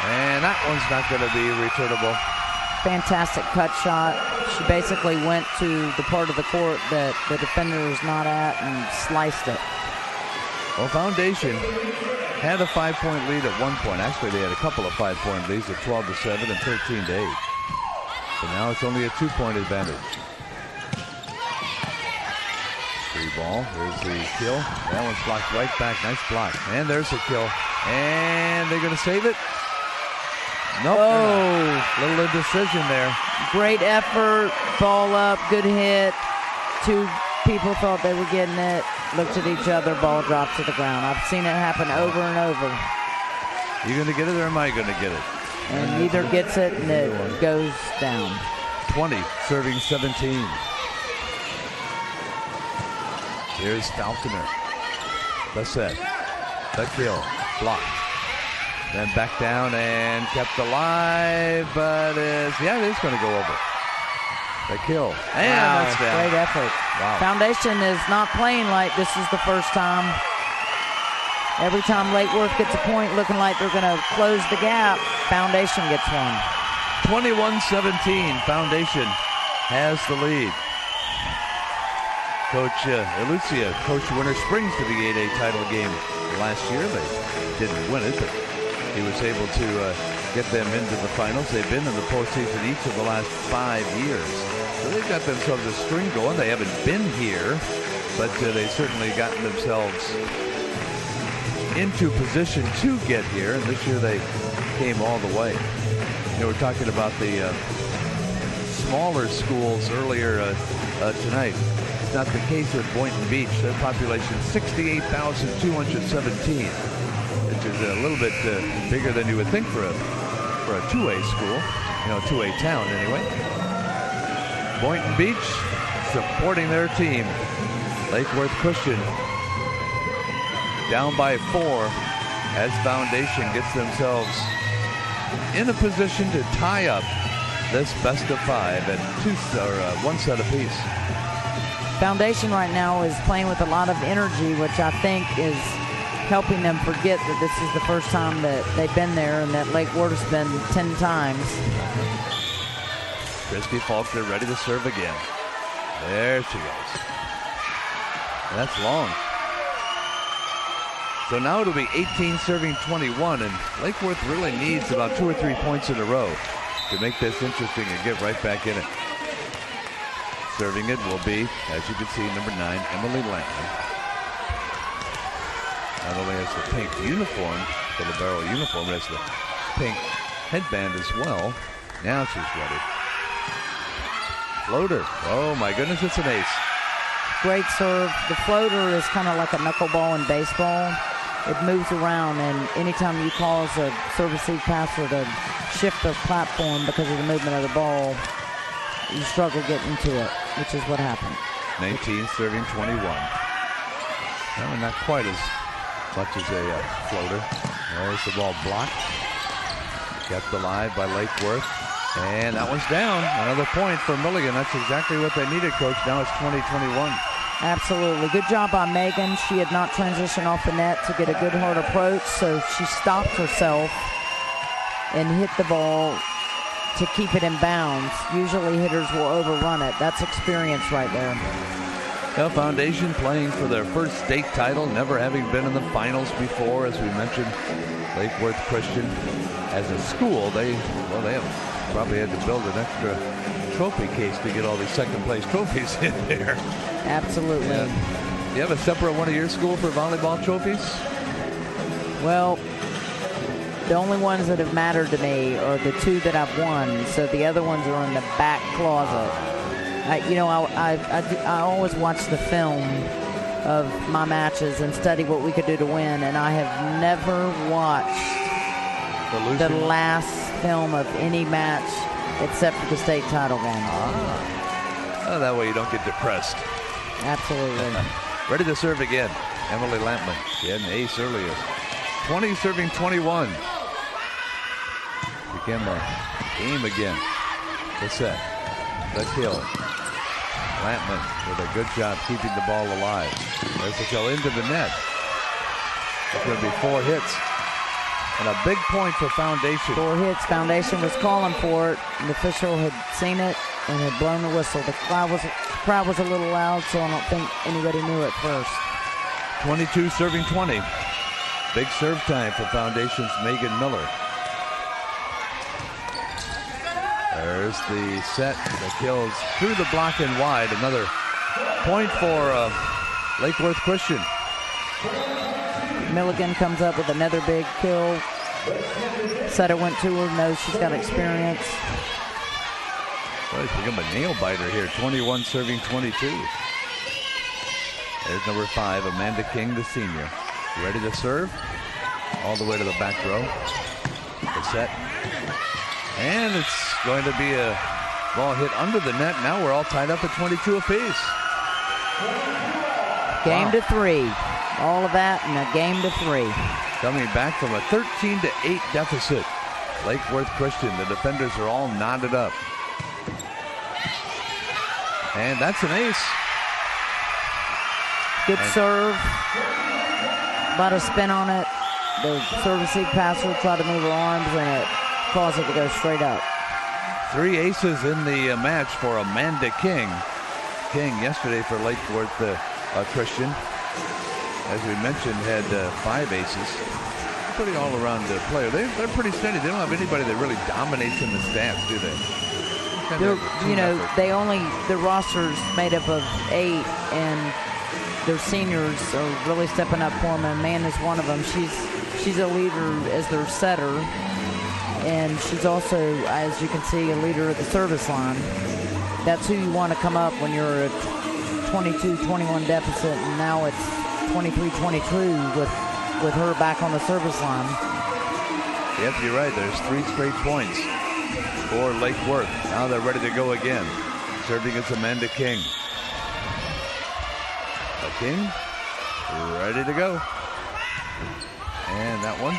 And that one's not going to be returnable. Fantastic cut shot. She basically went to the part of the court that the defender is not at and sliced it. Well, Foundation had a 5-point lead at one point. Actually, they had a couple of 5-point leads at 12-7 and 13-8. But now it's only a 2-point advantage. Free ball. There's the kill. That one's blocked right back. Nice block. And there's the kill. And they're going to save it. Nope. Oh, little indecision there. Great effort. Ball up. Good hit. 2 people thought they were getting it. Looked at each other. Ball dropped to the ground. I've seen it happen over and over. You going to get it or am I going to get it? And neither gets it and it goes down. 20 serving 17. Here's Falconer. The set. The kill. Blocked. Then back down and kept alive, but it is going to go over. The kill. And wow, that's down. Great effort. Wow. Foundation is not playing like this is the first time. Every time Lake Worth gets a point looking like they're going to close the gap, Foundation gets one. 21-17. Foundation has the lead. Coach Elucia coached Winter Springs to the 8A title game last year. They didn't win it, but he was able to get them into the finals. They've been in the postseason each of the last 5 years. So they've got themselves a string going. They haven't been here, but they've certainly gotten themselves into position to get here. And this year they came all the way. You know, we're talking about the smaller schools earlier tonight. It's not the case with Boynton Beach. Their population 68,217, which is a little bit bigger than you would think for a 2A school, you know, 2A town anyway. Boynton Beach supporting their team. Lake Worth Christian down by 4 as Foundation gets themselves in a position to tie up this best of 5 at 1 set apiece. Foundation right now is playing with a lot of energy, which I think is helping them forget that this is the first time that they've been there and that Lake Worth's been 10 times. Christy Faulkner ready to serve again. There she goes. That's long. So now it'll be 18 serving 21, and Lake Worth really needs about 2 or 3 points in a row to make this interesting and get right back in it. Serving it will be, as you can see, number 9, Emily Langley. Not only has the pink uniform, the libero uniform, has the pink headband as well. Now she's ready. Floater. Oh my goodness, it's an ace. Great serve. The floater is kind of like a knuckleball in baseball. It moves around, and anytime you cause a serve-receive passer to shift their platform because of the movement of the ball, you struggle getting to it, which is what happened. 19 serving 21. No, not quite as much as a floater. There's the ball blocked. Kept alive by Lake Worth. And that one's down. Another point for Milligan. That's exactly what they needed, Coach. Now it's 20-21. Absolutely. Good job by Megan. She had not transitioned off the net to get a good hard approach, so she stopped herself and hit the ball to keep it in bounds. Usually hitters will overrun it. That's experience right there. The Foundation playing for their first state title, never having been in the finals before. As we mentioned, Lake Worth Christian as a school, they have probably had to build an extra trophy case to get all these second place trophies in there. Absolutely. Yeah. You have a separate one at your school for volleyball trophies? Well, the only ones that have mattered to me are the two that I've won, so the other ones are in the back closet. I always watch the film of my matches and study what we could do to win, and I have never watched the last film of any match except for the state title game. Oh, that way you don't get depressed. Absolutely. Ready to serve again. Emily Lampman. She had an ace earlier. 20 serving 21. Became a game again. The set. The kill. Lampman with a good job keeping the ball alive. There's a kill into the net. It's going to be 4 hits. And a big point for Foundation. 4 hits. Foundation was calling for it. The official had seen it and had blown the whistle. The crowd was a little loud, so I don't think anybody knew at first. 22 serving 20. Big serve time for Foundation's Megan Miller. There's the set. The kills through the block and wide. Another point for Lake Worth Christian. Milligan comes up with another big kill. Setter went to her, knows she's got experience. Well, he's become a nail biter here. 21 serving 22. There's number 5, Amanda King, the senior. Ready to serve. All the way to the back row. The set. And it's going to be a ball hit under the net. Now we're all tied up at 22 apiece. Game to 3. All of that in a game to 3. Coming back from a 13-8 deficit. Lake Worth Christian, the defenders are all knotted up. And that's an ace. Good serve. A lot of spin on it. The serve-receive passer tried to move her arms and it caused it to go straight up. 3 aces in the match for Amanda King. King yesterday for Lake Worth Christian, as we mentioned, had 5 aces. Pretty all-around player. They're pretty steady. They don't have anybody that really dominates in the stats, do they? Their roster's made up of 8, and their seniors are really stepping up for them. And Amanda's one of them. She's a leader as their setter, and she's also, as you can see, a leader at the service line. That's who you want to come up when you're at 22-21 deficit, and now it's 23-22 with her back on the service line. Yep, you're right. There's 3 straight points for Lake Worth. Now they're ready to go again. Serving is Amanda King. King, ready to go. And that one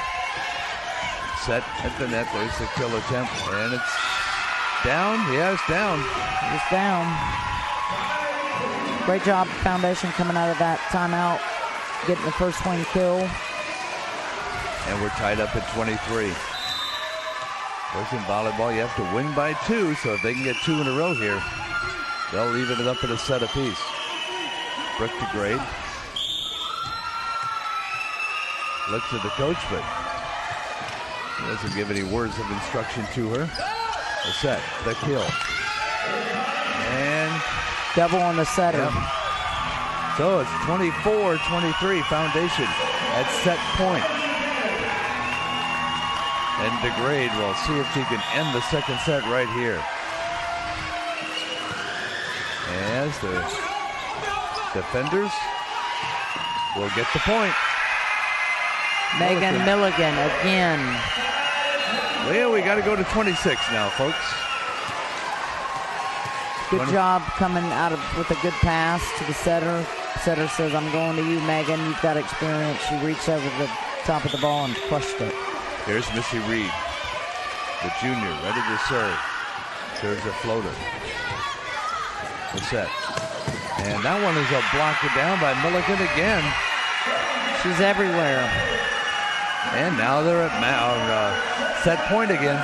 set at the net. There's the kill attempt, and it's down. Yeah, it's down. It's down. Great job, Foundation, coming out of that timeout, getting the first swing kill. And we're tied up at 23. Of course, in volleyball, you have to win by 2, so if they can get 2 in a row here, they'll even it up at a set apiece. Brooke DeGrade looks at the coach, but he doesn't give any words of instruction to her. The set, the kill. And double on the setter. Yep. So it's 24-23, Foundation at set point. And DeGrade will see if she can end the second set right here. As the defenders will get the point. Megan Milligan again. Well, we got to go to 26 now, folks. Good job coming out with a good pass to the setter. Setter says, I'm going to you, Megan. You've got experience. She reached over the top of the ball and crushed it. Here's Missy Reed. the junior, ready to serve. Serves a floater. The set. And that one is a block down by Milligan again. She's everywhere. And now they're at set point again.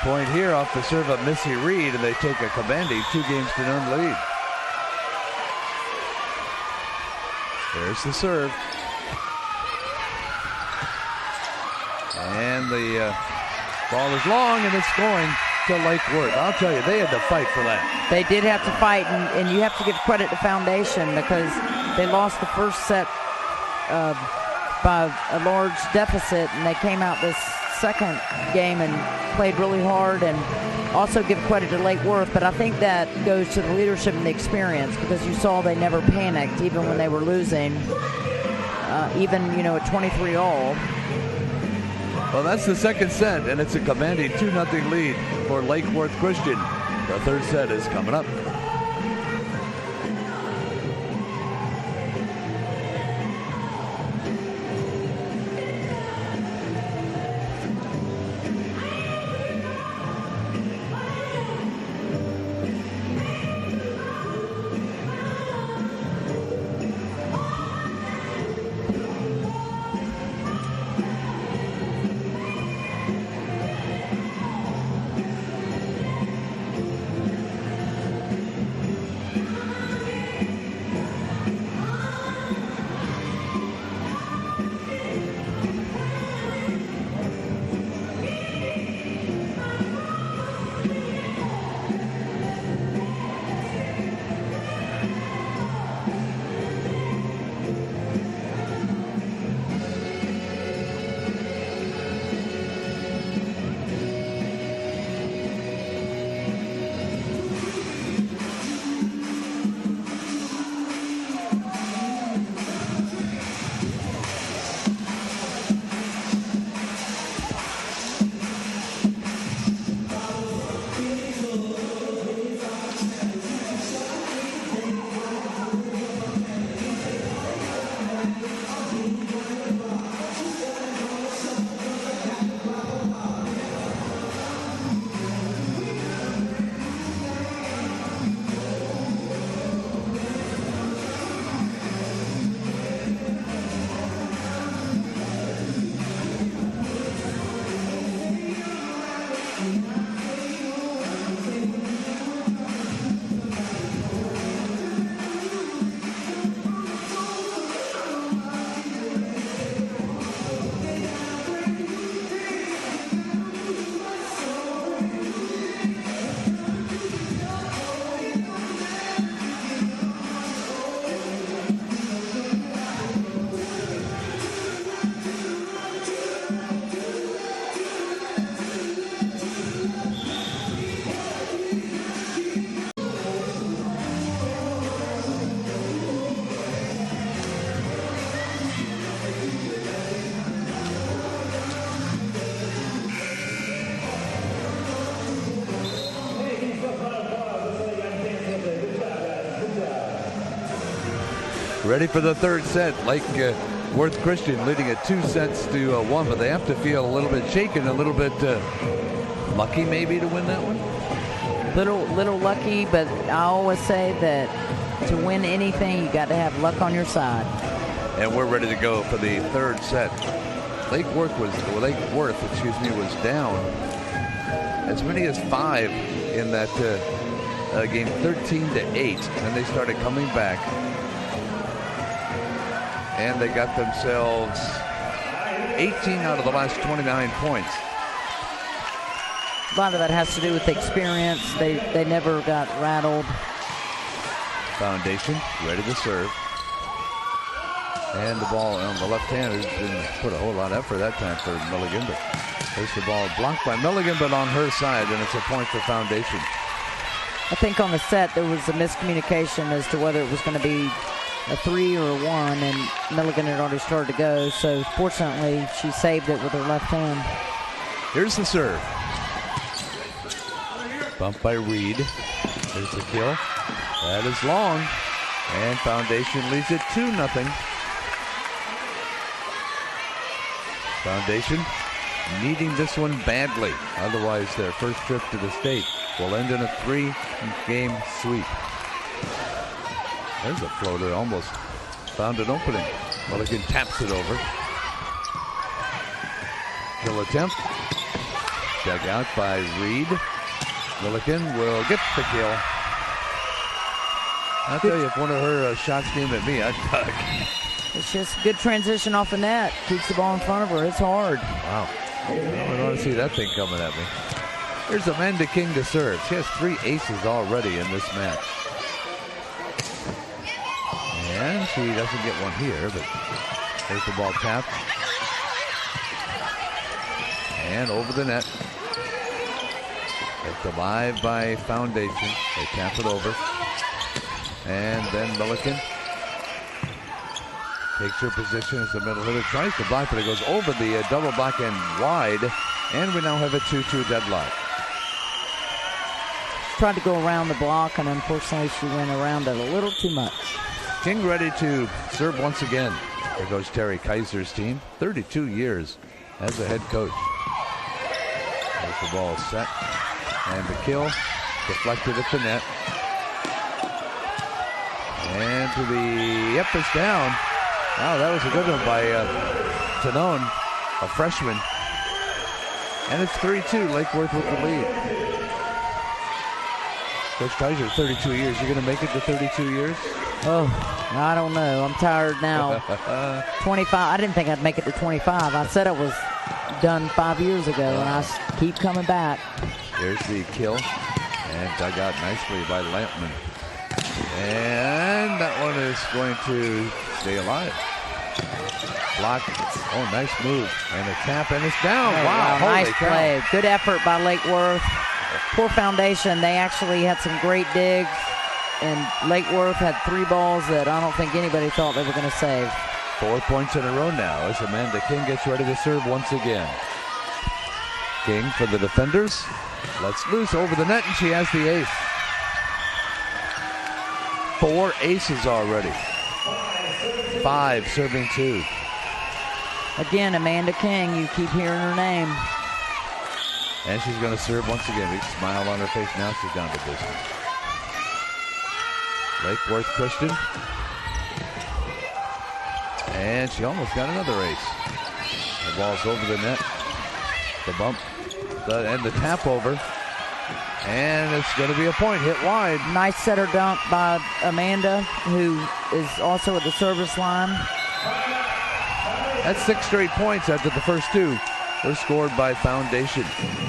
Point here off the serve of Missy Reed, and they take a commanding 2-0 lead. There's the serve. And the ball is long, and it's going to Lake Worth. I'll tell you, they had to fight for that. They did have to fight, and you have to give credit to Foundation because they lost the first set by a large deficit, and they came out this second game and played really hard, and also give credit to Lake Worth. But I think that goes to the leadership and the experience, because you saw they never panicked even when they were losing, even at 23 all. Well, that's the second set, and it's a commanding 2-0 lead for Lake Worth Christian. The third set is coming up. Ready for the third set. Lake Worth Christian leading it 2-1, but they have to feel a little bit shaken, a little bit lucky maybe to win that one. Little lucky, but I always say that to win anything, you got to have luck on your side. And we're ready to go for the third set. Lake Worth was down as many as 5 in that game, 13-8, and they started coming back. And they got themselves 18 out of the last 29 points. A lot of that has to do with experience. They never got rattled. Foundation ready to serve. And the ball on the left hand has been put a whole lot of effort that time for Milligan. But there's the ball blocked by Milligan, but on her side, and it's a point for Foundation. I think on the set there was a miscommunication as to whether it was going to be a 3 or a 1, and Milligan had already started to go, so fortunately she saved it with her left hand. Here's the serve. Bumped by Reed. There's the kill. That is long, and Foundation leads it 2-0. Foundation needing this one badly. Otherwise, their first trip to the state will end in a 3-game sweep. There's a floater, almost found an opening. Milligan taps it over. Kill attempt. Dug out by Reed. Milligan will get the kill. I'll tell you, if one of her shots came at me, I'd duck. It's just good transition off the net. Keeps the ball in front of her. It's hard. Wow. I don't want to see that thing coming at me. Here's Amanda King to serve. She has 3 aces already in this match. And she doesn't get one here, but there's the ball tapped. And over the net. It's alive by Foundation. They tap it over. And then Milligan takes her position as the middle hitter. Tries to block, but it goes over the double block and wide. And we now have a 2-2 deadlock. Tried to go around the block, and unfortunately she went around it a little too much. King ready to serve once again. There goes Terry Kaiser's team. 32 years as a head coach. There's the ball set. And the kill deflected at the net. And to the, yep, it's down. Wow, that was a good one by Tanone, a freshman. And it's 3-2, Lake Worth with the lead. Coach Kaiser, 32 years. You're going to make it to 32 years? Oh, I don't know. I'm tired now. 25. I didn't think I'd make it to 25. I said I was done 5 years ago, and I keep coming back. Here's the kill, and dug out nicely by Lampman. And that one is going to stay alive. Block. Oh, nice move. And a tap, and it's down. Oh, wow, nice play. Good effort by Lake Worth. Poor Foundation. They actually had some great digs, and Lake Worth had 3 balls that I don't think anybody thought they were going to save. 4 points in a row now as Amanda King gets ready to serve once again. King for the defenders. Lets loose over the net, and she has the ace. 4 aces already. 5 serving 2. Again, Amanda King, you keep hearing her name. And she's going to serve once again. Big smile on her face. Now she's down to business. Lake Worth Christian. And she almost got another ace. The ball's over the net. The bump. And the tap over. And it's going to be a point. Hit wide. Nice setter dunk by Amanda, who is also at the service line. That's 6 straight points after the first 2 were scored by Foundation.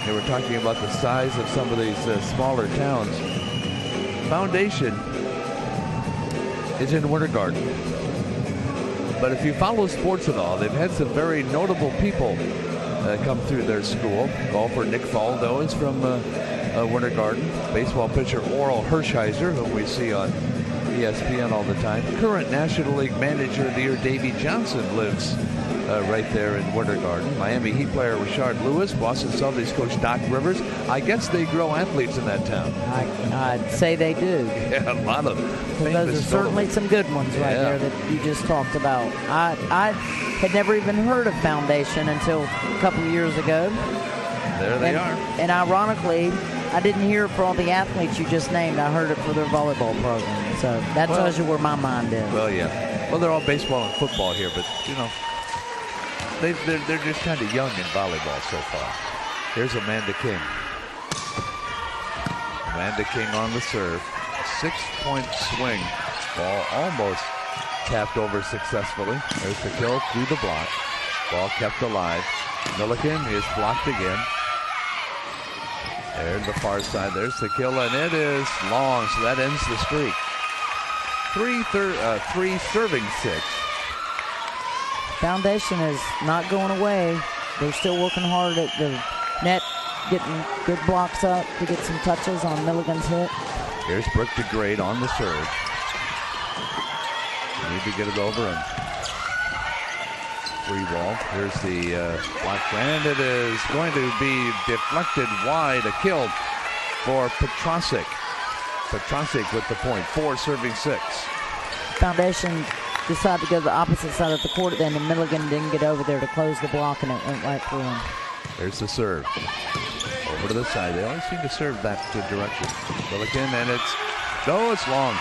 They were talking about the size of some of these smaller towns. Foundation is in Winter Garden. But if you follow sports at all, they've had some very notable people come through their school. Golfer Nick Faldo is from Winter Garden. Baseball pitcher Oral Hershiser, whom we see on ESPN all the time. Current National League Manager of the Year Davey Johnson lives right there in Winter Garden. Miami Heat player Rashard Lewis, Boston Celtics coach Doc Rivers. I guess they grow athletes in that town. I'd say they do. Yeah, a lot of famous. Those are certainly some good ones right there that you just talked about. I had never even heard of Foundation until a couple of years ago. There they are. And ironically, I didn't hear it for all the athletes you just named. I heard it for their volleyball program. So that tells you where my mind is. Well, yeah. Well, they're all baseball and football here, but, you know, they're just kind of young in volleyball so far. Here's Amanda King. Amanda King on the serve. A 6-point swing. Ball almost tapped over successfully. There's the kill through the block. Ball kept alive. Milligan is blocked again. There's the far side. There's the kill, and it is long, so that ends the streak. 3 serving 6. Foundation is not going away. They're still working hard at the net, getting good blocks up to get some touches on Milligan's hit. Here's Brooke DeGrade on the serve. Need to get it over him. Free ball. Here's the block, and it is going to be deflected wide. A kill for Petrosic. Petrosic with the point. 4 serving 6. Foundation decided to go to the opposite side of the court then, and Milligan didn't get over there to close the block, and it went right through him. There's the serve. Over to the side. They always seem to serve that direction. Milligan, and it's long.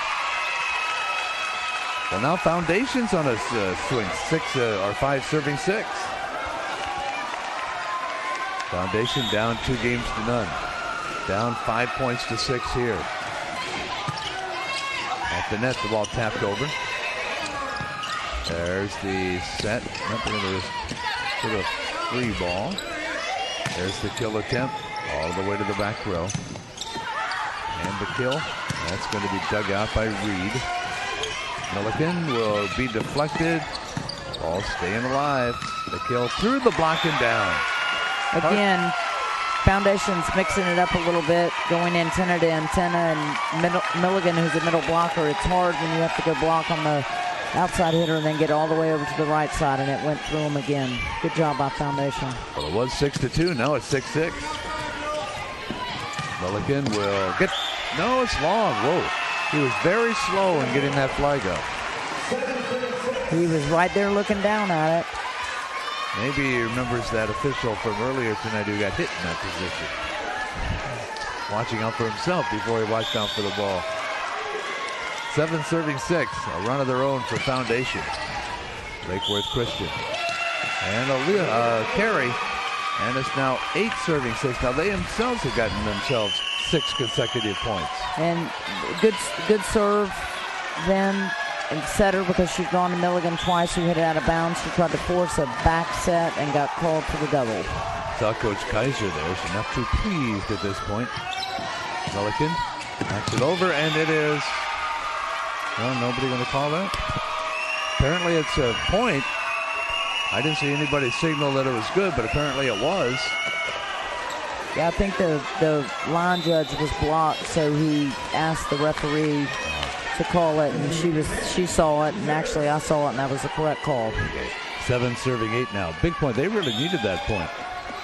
Well, now Foundation's on a swing. 5 serving 6. Foundation down 2 games to none. Down 5 points to 6 here. At the net, the ball tapped over. There's the set. Nothing to the free ball. There's the kill attempt all the way to the back row. And the kill. That's going to be dug out by Reed. Milligan will be deflected. Ball staying alive. The kill through the block and down. Again, Foundation's mixing it up a little bit, going antenna to antenna, and Milligan, who's a middle blocker, it's hard when you have to go block on the outside hitter and then get all the way over to the right side, and it went through him again. Good job by Foundation. Well, it was 6-2. Now it's 6-6. Milligan will get. No, it's long. Whoa. He was very slow in getting that flag up. He was right there looking down at it. Maybe he remembers that official from earlier tonight who got hit in that position. Watching out for himself before he watched out for the ball. 7 serving 6. A run of their own for Foundation. Lake Worth Christian. And a carry. And it's now 8 serving 6. Now they themselves have gotten themselves 6 consecutive points. And good serve then. And setter, because she'd gone to Milligan twice, who hit it out of bounds. She tried to force a back set and got called for the double. Saw Coach Kaiser there. She's not too pleased at this point. Milligan knocks it over, and it is. Well, nobody going to call that. Apparently it's a point. I didn't see anybody signal that it was good, but apparently it was. Yeah, I think the line judge was blocked, so he asked the referee to call it, and she saw it, and actually I saw it, and that was the correct call. Okay. 7 serving 8 now. Big point. They really needed that point.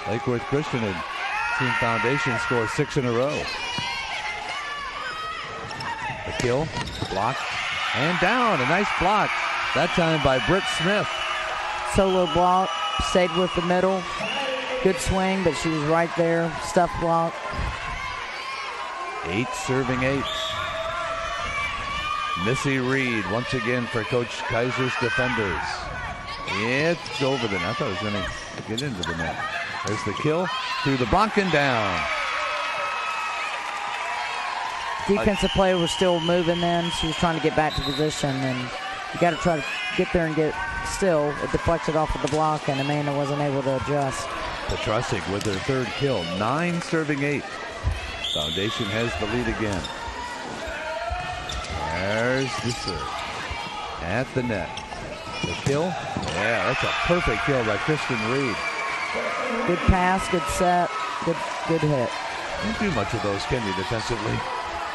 Lake Worth Christian and Team Foundation score 6 in a row. The kill, blocked, and down. A nice block. That time by Britt Smith. Solo block, stayed with the middle. Good swing, but she was right there. Stuff block. 8 serving 8. Missy Reed once again for Coach Kaiser's defenders. It's over the net. I thought it was going to get into the net. There's the kill through the block and down. Defensive player was still moving then. She was trying to get back to position, and you got to try to get there and get still. It deflected off of the block, and Amanda wasn't able to adjust. Petrusik with her 3rd kill. 9 serving 8. Foundation has the lead again. There's the serve. At the net. The kill. Yeah, that's a perfect kill by Kristen Reed. Good pass, good set, good hit. You don't do much of those, can you, defensively?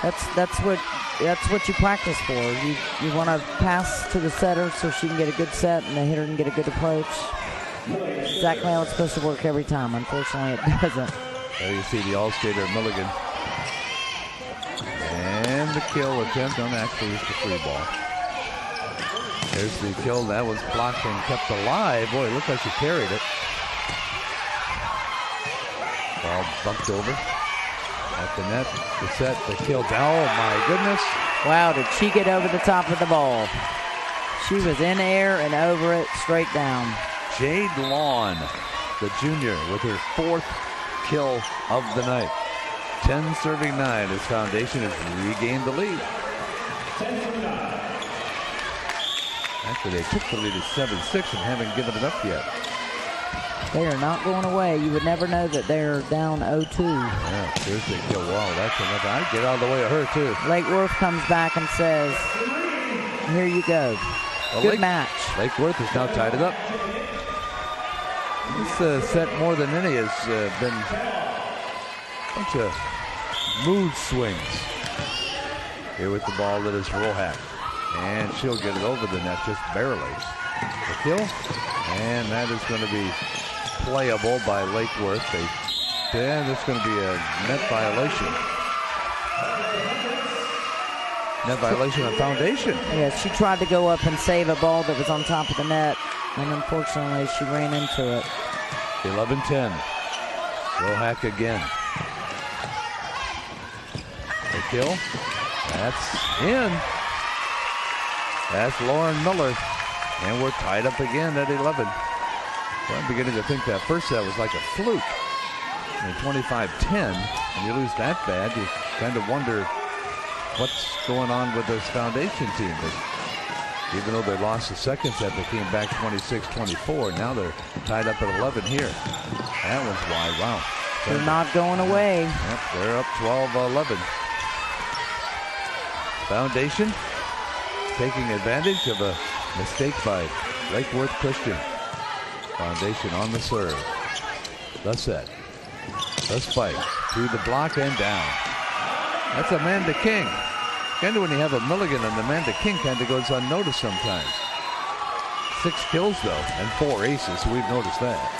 That's what you practice for. You want to pass to the setter so she can get a good set and the hitter can get a good approach. Exactly how it's supposed to work every time. Unfortunately, it doesn't. There you see the All-Stater Milligan. And the kill attempt on actually is the free ball. There's the kill. That was blocked and kept alive. Boy, it looked like she carried it. Ball bumped over. At the net, the set, the kill. Oh, my goodness. Wow, did she get over the top of the ball? She was in air and over it, straight down. Jade Lawn, the junior, with her 4th kill of the night. 10 serving 9 as Foundation has regained the lead. Actually, they took the lead at 7-6 and haven't given it up yet. They are not going away. You would never know that they're down 0-2. Yeah, there's the kill. Wow, that's enough. I'd get out of the way of her, too. Lake Worth comes back and says, here you go. Well, Good match. Lake Worth has now tied it up. This set more than any has been a bunch of mood swings. Here with the ball that is Rohack. And she'll get it over the net just barely. The kill. And that is going to be playable by Lake Worth. And it's going to be a net violation. Net violation of Foundation. Yes, she tried to go up and save a ball that was on top of the net. And unfortunately, she ran into it. 11-10. Rohack again. The kill. That's in. That's Lauren Miller. And we're tied up again at 11. So I'm beginning to think that first set was like a fluke. And 25-10, and you lose that bad, you kind of wonder what's going on with this Foundation team. But even though they lost the second set, they came back 26-24. Now they're tied up at 11 here. That one's wide. Wow. They're not going away. Yep, they're up 12-11. Foundation taking advantage of a mistake by Lake Worth Christian. Foundation on the serve. The set. The spike. To the block and down. That's Amanda King. Kind of when you have a Milligan, and Amanda King kind of goes unnoticed sometimes. 6 kills, though, and 4 aces, so we've noticed that.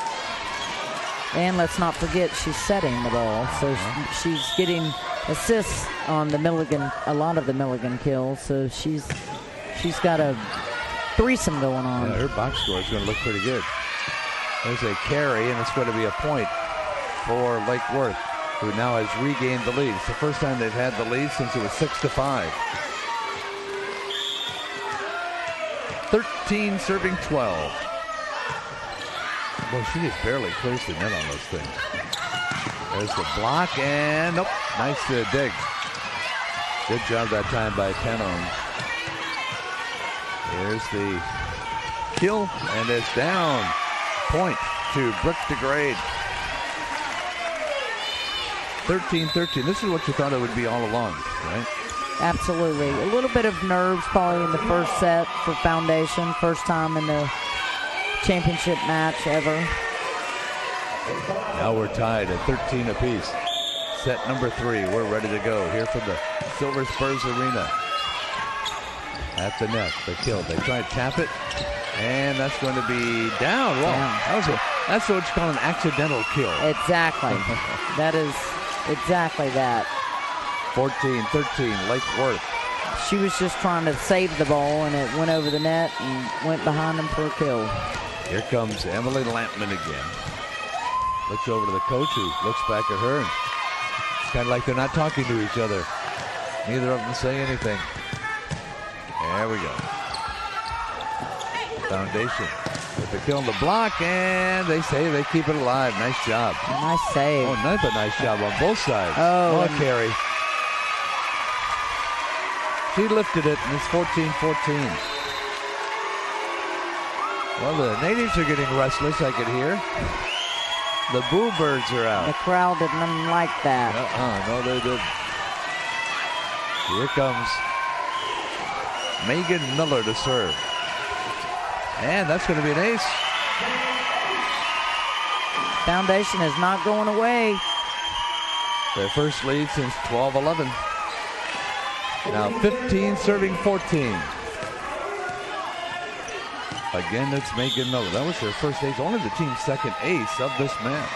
And let's not forget, she's setting the ball, so she's getting assists on the Milligan, a lot of the Milligan kills, so she's got a threesome going on. Yeah, her box score is going to look pretty good. There's a carry, and it's going to be a point for Lake Worth, who now has regained the lead. It's the first time they've had the lead since it was 6-5. 13 serving 12. Well, she just barely clears the net on those things. There's the block, and nope, nice dig. Good job that time by Cannon. Here's the kill, and it's down. Point to Brooke DeGrade. 13-13. This is what you thought it would be all along, right? Absolutely. A little bit of nerves probably in the first set for Foundation. First time in the championship match ever. Now we're tied at 13 apiece. Set number 3. We're ready to go here from the Silver Spurs Arena. At the net, the kill. They try to tap it, and that's going to be down. Well, that's what you call an accidental kill. Exactly. That is exactly that. 14-13, Lake Worth. She was just trying to save the ball, and it went over the net and went behind them for a kill. Here comes Emily Lampman again. Looks over to the coach, who looks back at her, and it's kind of like they're not talking to each other. Neither of them say anything. There we go. Foundation with the kill on the block, and they say they keep it alive. Nice job. Nice save. Oh, another nice job on both sides. Oh, carry. She lifted it, and it's 14-14. Well, the natives are getting restless, I could hear. The Boo Birds are out. The crowd didn't like that. No, they didn't. Here comes Megan Miller to serve. And that's going to be an ace. Foundation is not going away. Their first lead since 12-11. Now 15 serving 14. Again, it's Megan Miller. That was her first ace, only the team's second ace of this match.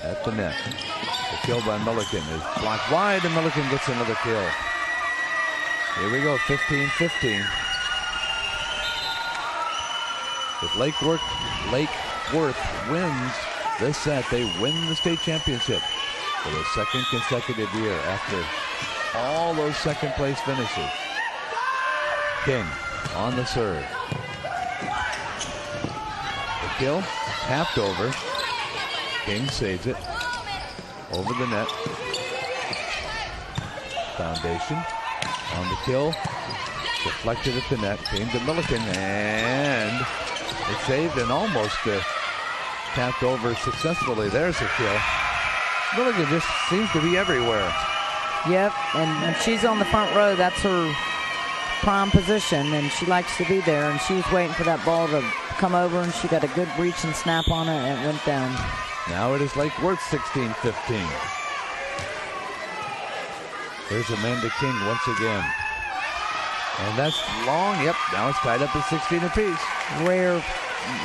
At the net. The kill by Milliken is blocked wide, and Milliken gets another kill. Here we go, 15-15. If Lake Worth wins this set, they win the state championship for the second consecutive year after all those second place finishes. King on the serve. The kill, tapped over. King saves it. Over the net. Foundation on the kill. Deflected at the net. Came to Milliken, and it's saved and almost tapped over successfully. There's a kill. Milliken just seems to be everywhere. Yep, and when she's on the front row, that's her prime position, and she likes to be there, and she was waiting for that ball to come over, and she got a good reach and snap on it, and it went down. Now it is Lake Worth 16-15. There's Amanda King once again. And that's long. Yep, now it's tied up at 16 apiece. Rare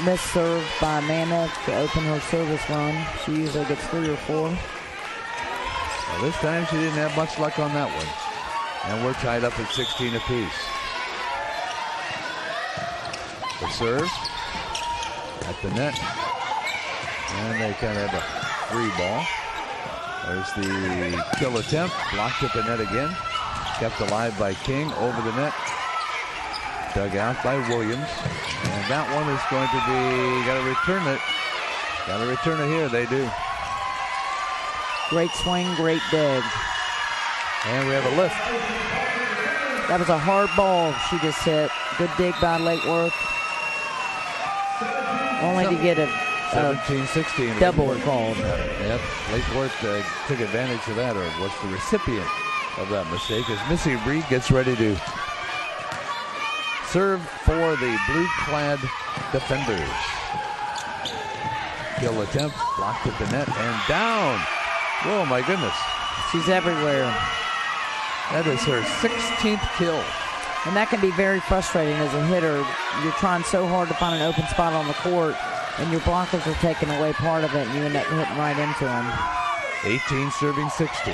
miss serve by Amanda to open her service run. She usually gets 3 or 4. Well, this time she didn't have much luck on that one. And we're tied up at 16 apiece. The serve at the net. And they kind of have a free ball. There's the kill attempt. Blocked at the net again. Kept alive by King. Over the net. Dug out by Williams. And that one is going to be, got to return it. Got to return it here. They do. Great swing, great dig. And we have a lift. That was a hard ball she just hit. Good dig by Lake Worth. Only to get a 17-16. double called. Yep. Lake Worth took advantage of that, or was the recipient of that mistake, as Missy Reed gets ready to serve for the blue-clad defenders. Kill attempt, blocked at the net, and down. Oh, my goodness. She's everywhere. That is her 16th kill. And that can be very frustrating as a hitter. You're trying so hard to find an open spot on the court, and your blockers are taking away part of it, and you end up hitting right into them. 18 serving 16.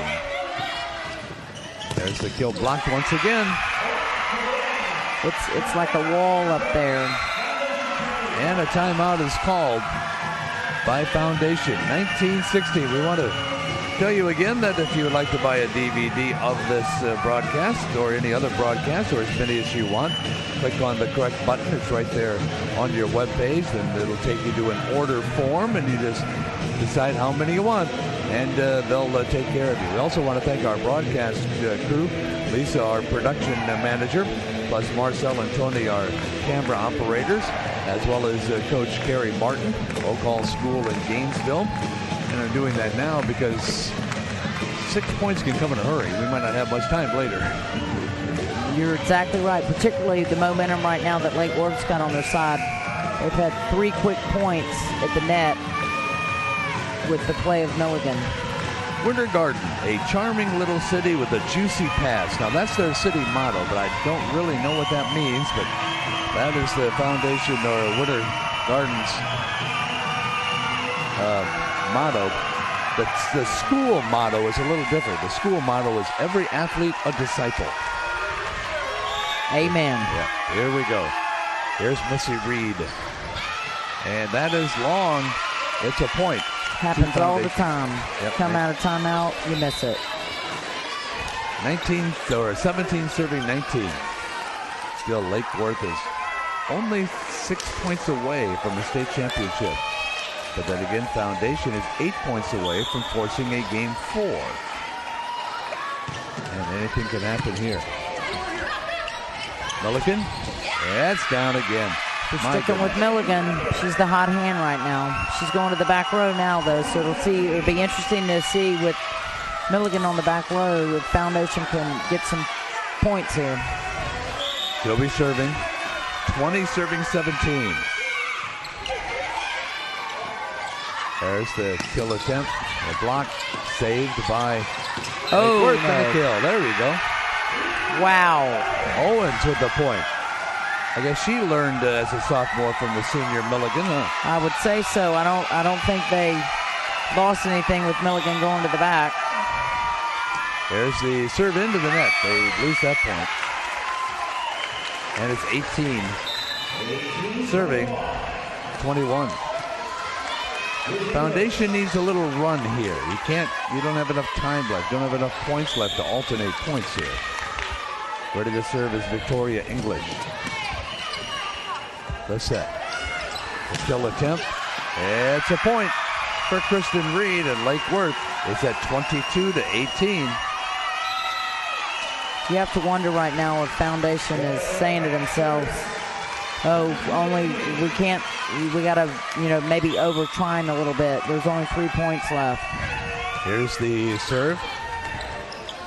There's the kill blocked once again. It's like a wall up there. And a timeout is called by Foundation. 19-16. We want to tell you again that if you would like to buy a DVD of this broadcast or any other broadcast, or as many as you want, click on the correct button. It's right there on your web page, and it'll take you to an order form, and you just decide how many you want, and they'll take care of you. We also want to thank our broadcast crew, Lisa, our production manager, plus Marcel and Tony, our camera operators, as well as Coach Carrie Martin, Oak Hall School in Gainesville. And I'm doing that now because 6 points can come in a hurry. We might not have much time later. You're exactly right, particularly the momentum right now that Lake Worth's got on their side. They've had 3 quick points at the net with the play of Milligan. Winter Garden, a charming little city with a juicy past. Now that's their city motto, but I don't really know what that means, but that is the Foundation or Winter Garden's motto. The school motto is a little different. The school motto is every athlete a disciple. Amen. Yeah, here we go. Here's Missy Reed. And that is long. It's a point. Happens all the time. Yep. Come out of timeout, you miss it. 17 serving 19. Still, Lake Worth is only 6 points away from the state championship. But then again, Foundation is 8 points away from forcing a game 4. And anything can happen here. Milligan, that's down again. We're sticking with Milligan. She's the hot hand right now. She's going to the back row now, though, so it'll be interesting to see with Milligan on the back row if Foundation can get some points here. She'll be serving. 20 serving 17. There's the kill attempt. The block saved by Worth and a kill. There we go. Wow. Owens with the point. I guess she learned as a sophomore from the senior Milligan, huh? I would say so. I don't think they lost anything with Milligan going to the back. There's the serve into the net. They lose that point. And it's 18. Serving 21. Foundation needs a little run here. You don't have enough time left. Don't have enough points left to alternate points here. Ready to serve is Victoria English. The set. The kill attempt. It's a point for Kristen Reed, and Lake Worth is at 22-18. You have to wonder right now if Foundation is saying to themselves, we got to, maybe over trying a little bit. There's only 3 points left. Here's the serve.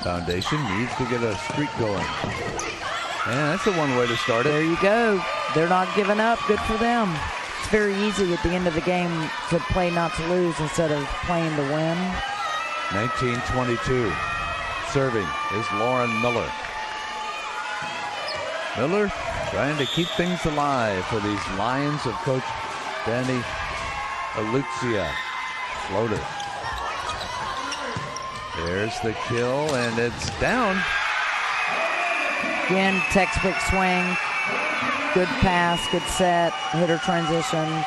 Foundation needs to get a streak going. And that's the one way to start it. There you go. They're not giving up. Good for them. It's very easy at the end of the game to play not to lose instead of playing to win. 19-22. Serving is Lauren Miller. Miller trying to keep things alive for these Lions of Coach Danny Aluxia. Floater. There's the kill, and it's down. Again, textbook swing. Good pass, good set, hitter transition.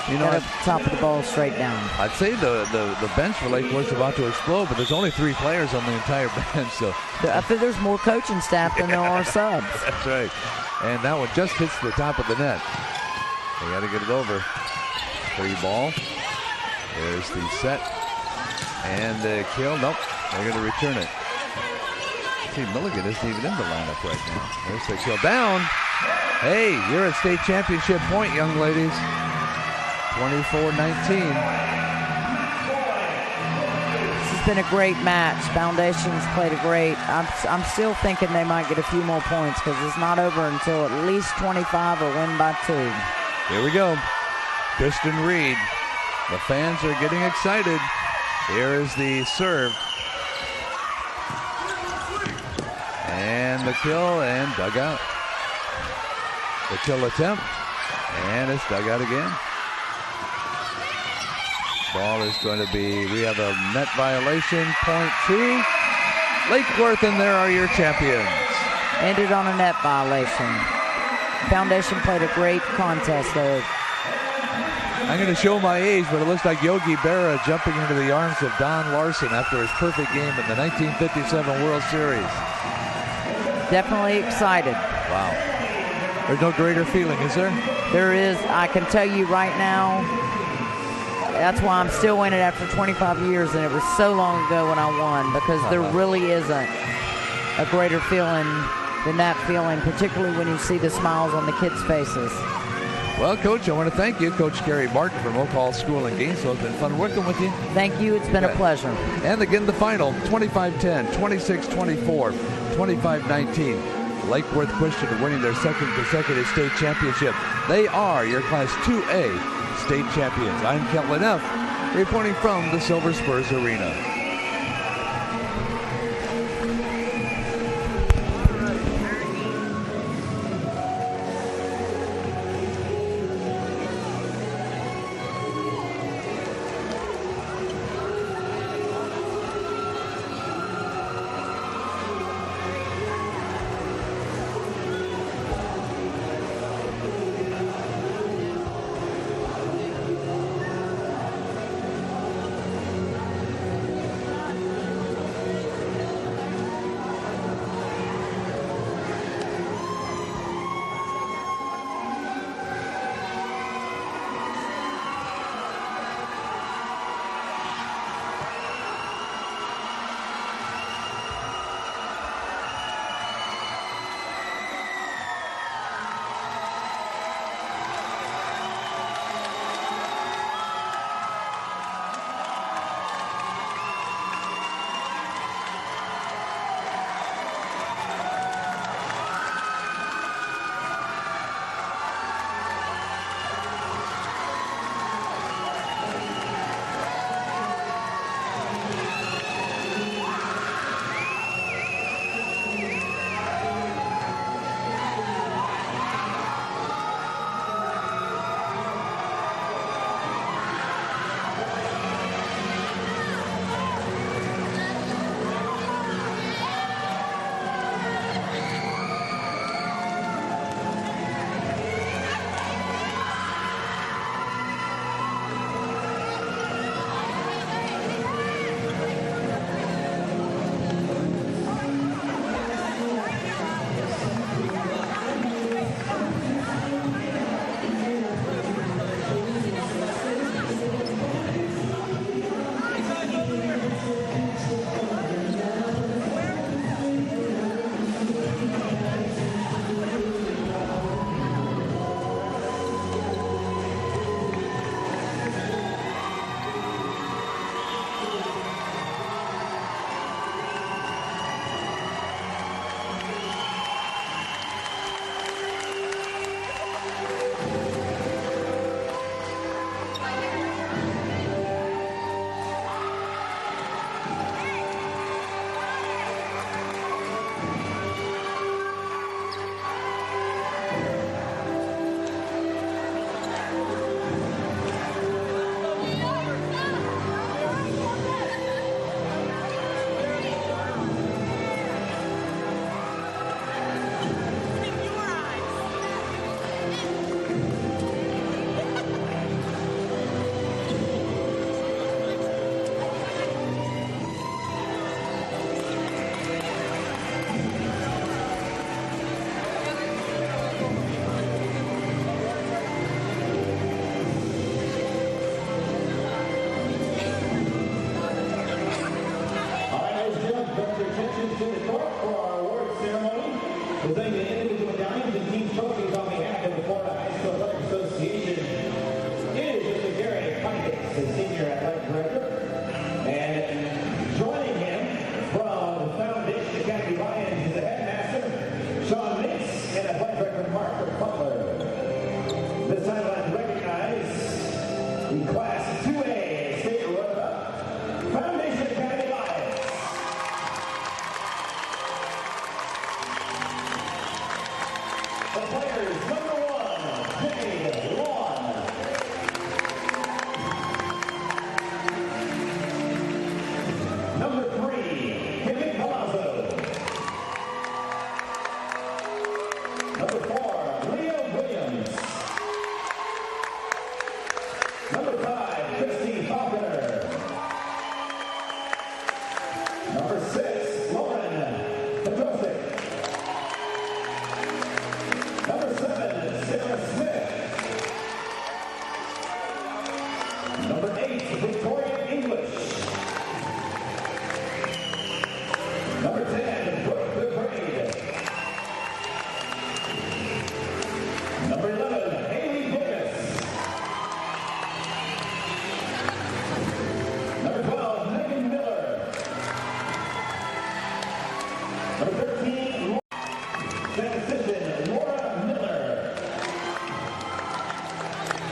You know, got the top of the ball straight down. I'd say the bench for Lake Worth's about to explode, but there's only 3 players on the entire bench. So I think there's more coaching staff than there are subs. That's right. And that one just hits the top of the net. They got to get it over. Free ball. There's the set. And the kill. Nope. They're going to return it. See, Milligan isn't even in the lineup right now. There's the kill. Down. Hey, you're at state championship point, young ladies. 24-19. This has been a great match. Foundation's played a great. I'm still thinking they might get a few more points because it's not over until at least 25 or win by 2. Here we go. Kristen Reed. The fans are getting excited. Here is the serve. And the kill and dug out. The kill attempt. And it's dug out again. Ball is going to be, we have a net violation, point 2. Lake Worth, and there are your champions. Ended on a net violation. Foundation played a great contest though. I'm going to show my age, but it looks like Yogi Berra jumping into the arms of Don Larson after his perfect game in the 1957 World Series. Definitely excited. Wow. There's no greater feeling, is there? There is. I can tell you right now, that's why I'm still winning after 25 years, and it was so long ago when I won, because there really isn't a greater feeling than that feeling, particularly when you see the smiles on the kids' faces. Well, Coach, I want to thank you, Coach Gary Martin from Oak Hall School in Gainesville. It's been fun working with you. Thank you. It's been a pleasure. And again, the final, 25-10, 26-24, 25-19. Lake Worth Christian winning their second consecutive state championship. They are your Class 2A state champions. I'm Kent F., reporting from the Silver Spurs Arena. individual medallions and team trophies on behalf of the Florida High School Athletic Association is Mr. Gary Pikes, the Senior Athletic Director. And joining him from the Foundation Academy Lions is the headmaster, Sean Mix, and Athletic Director Mark Butler. This time I'd like to recognize the Class 2A state runner-up, Foundation Academy Lions. The players, number 1, Jade Lawn. Number 3, Kevin Palazzo. Number 4, Leo Williams. Number 5, Christy Falconer. Number 6, Lauren Petrosic. Number 7, Sarah Smith. Number 8, Victoria English. Number 10, Brooke McBride. Number 11, Haley Davis. Number 12, Megan Miller. Number 13, statistician Laura Miller.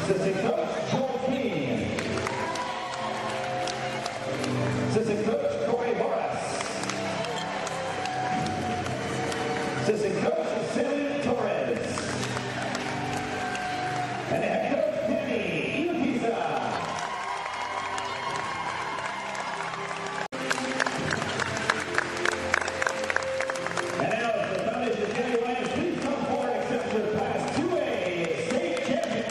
Assistant coach Joel King. Assistant coach Corey Morris. Assistant coach Cindy Torres. And head coach Danny Iupisa. And now, as the Foundation Academy Lions, please come forward and accept the Class 2A state champion,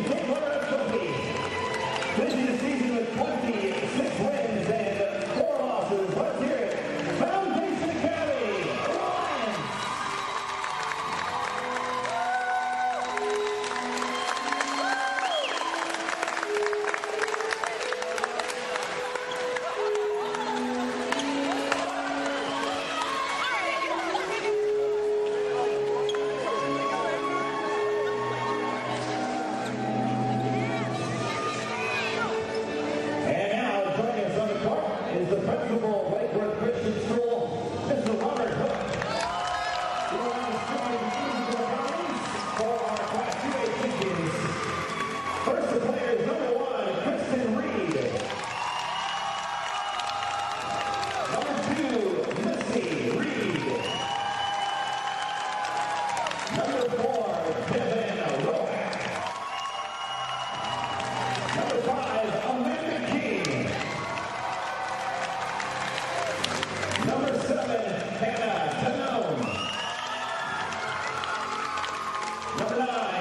state runner-up trophy. Finishing the season with 26 wins and 4 losses. Let's hear it. Foundation Academy Lions. And now, joining us on the court is the principal of Lakewood Christian School, Mr. Robert Hook. We will now start the musical harmonies for our Class 2A champions. First, the players, number 1, Kristen Reed. Number 2, Missy Reed. Number 4, Devin Roach. Number 5, Amanda King. Number 7, Hannah Tanone. Number 9,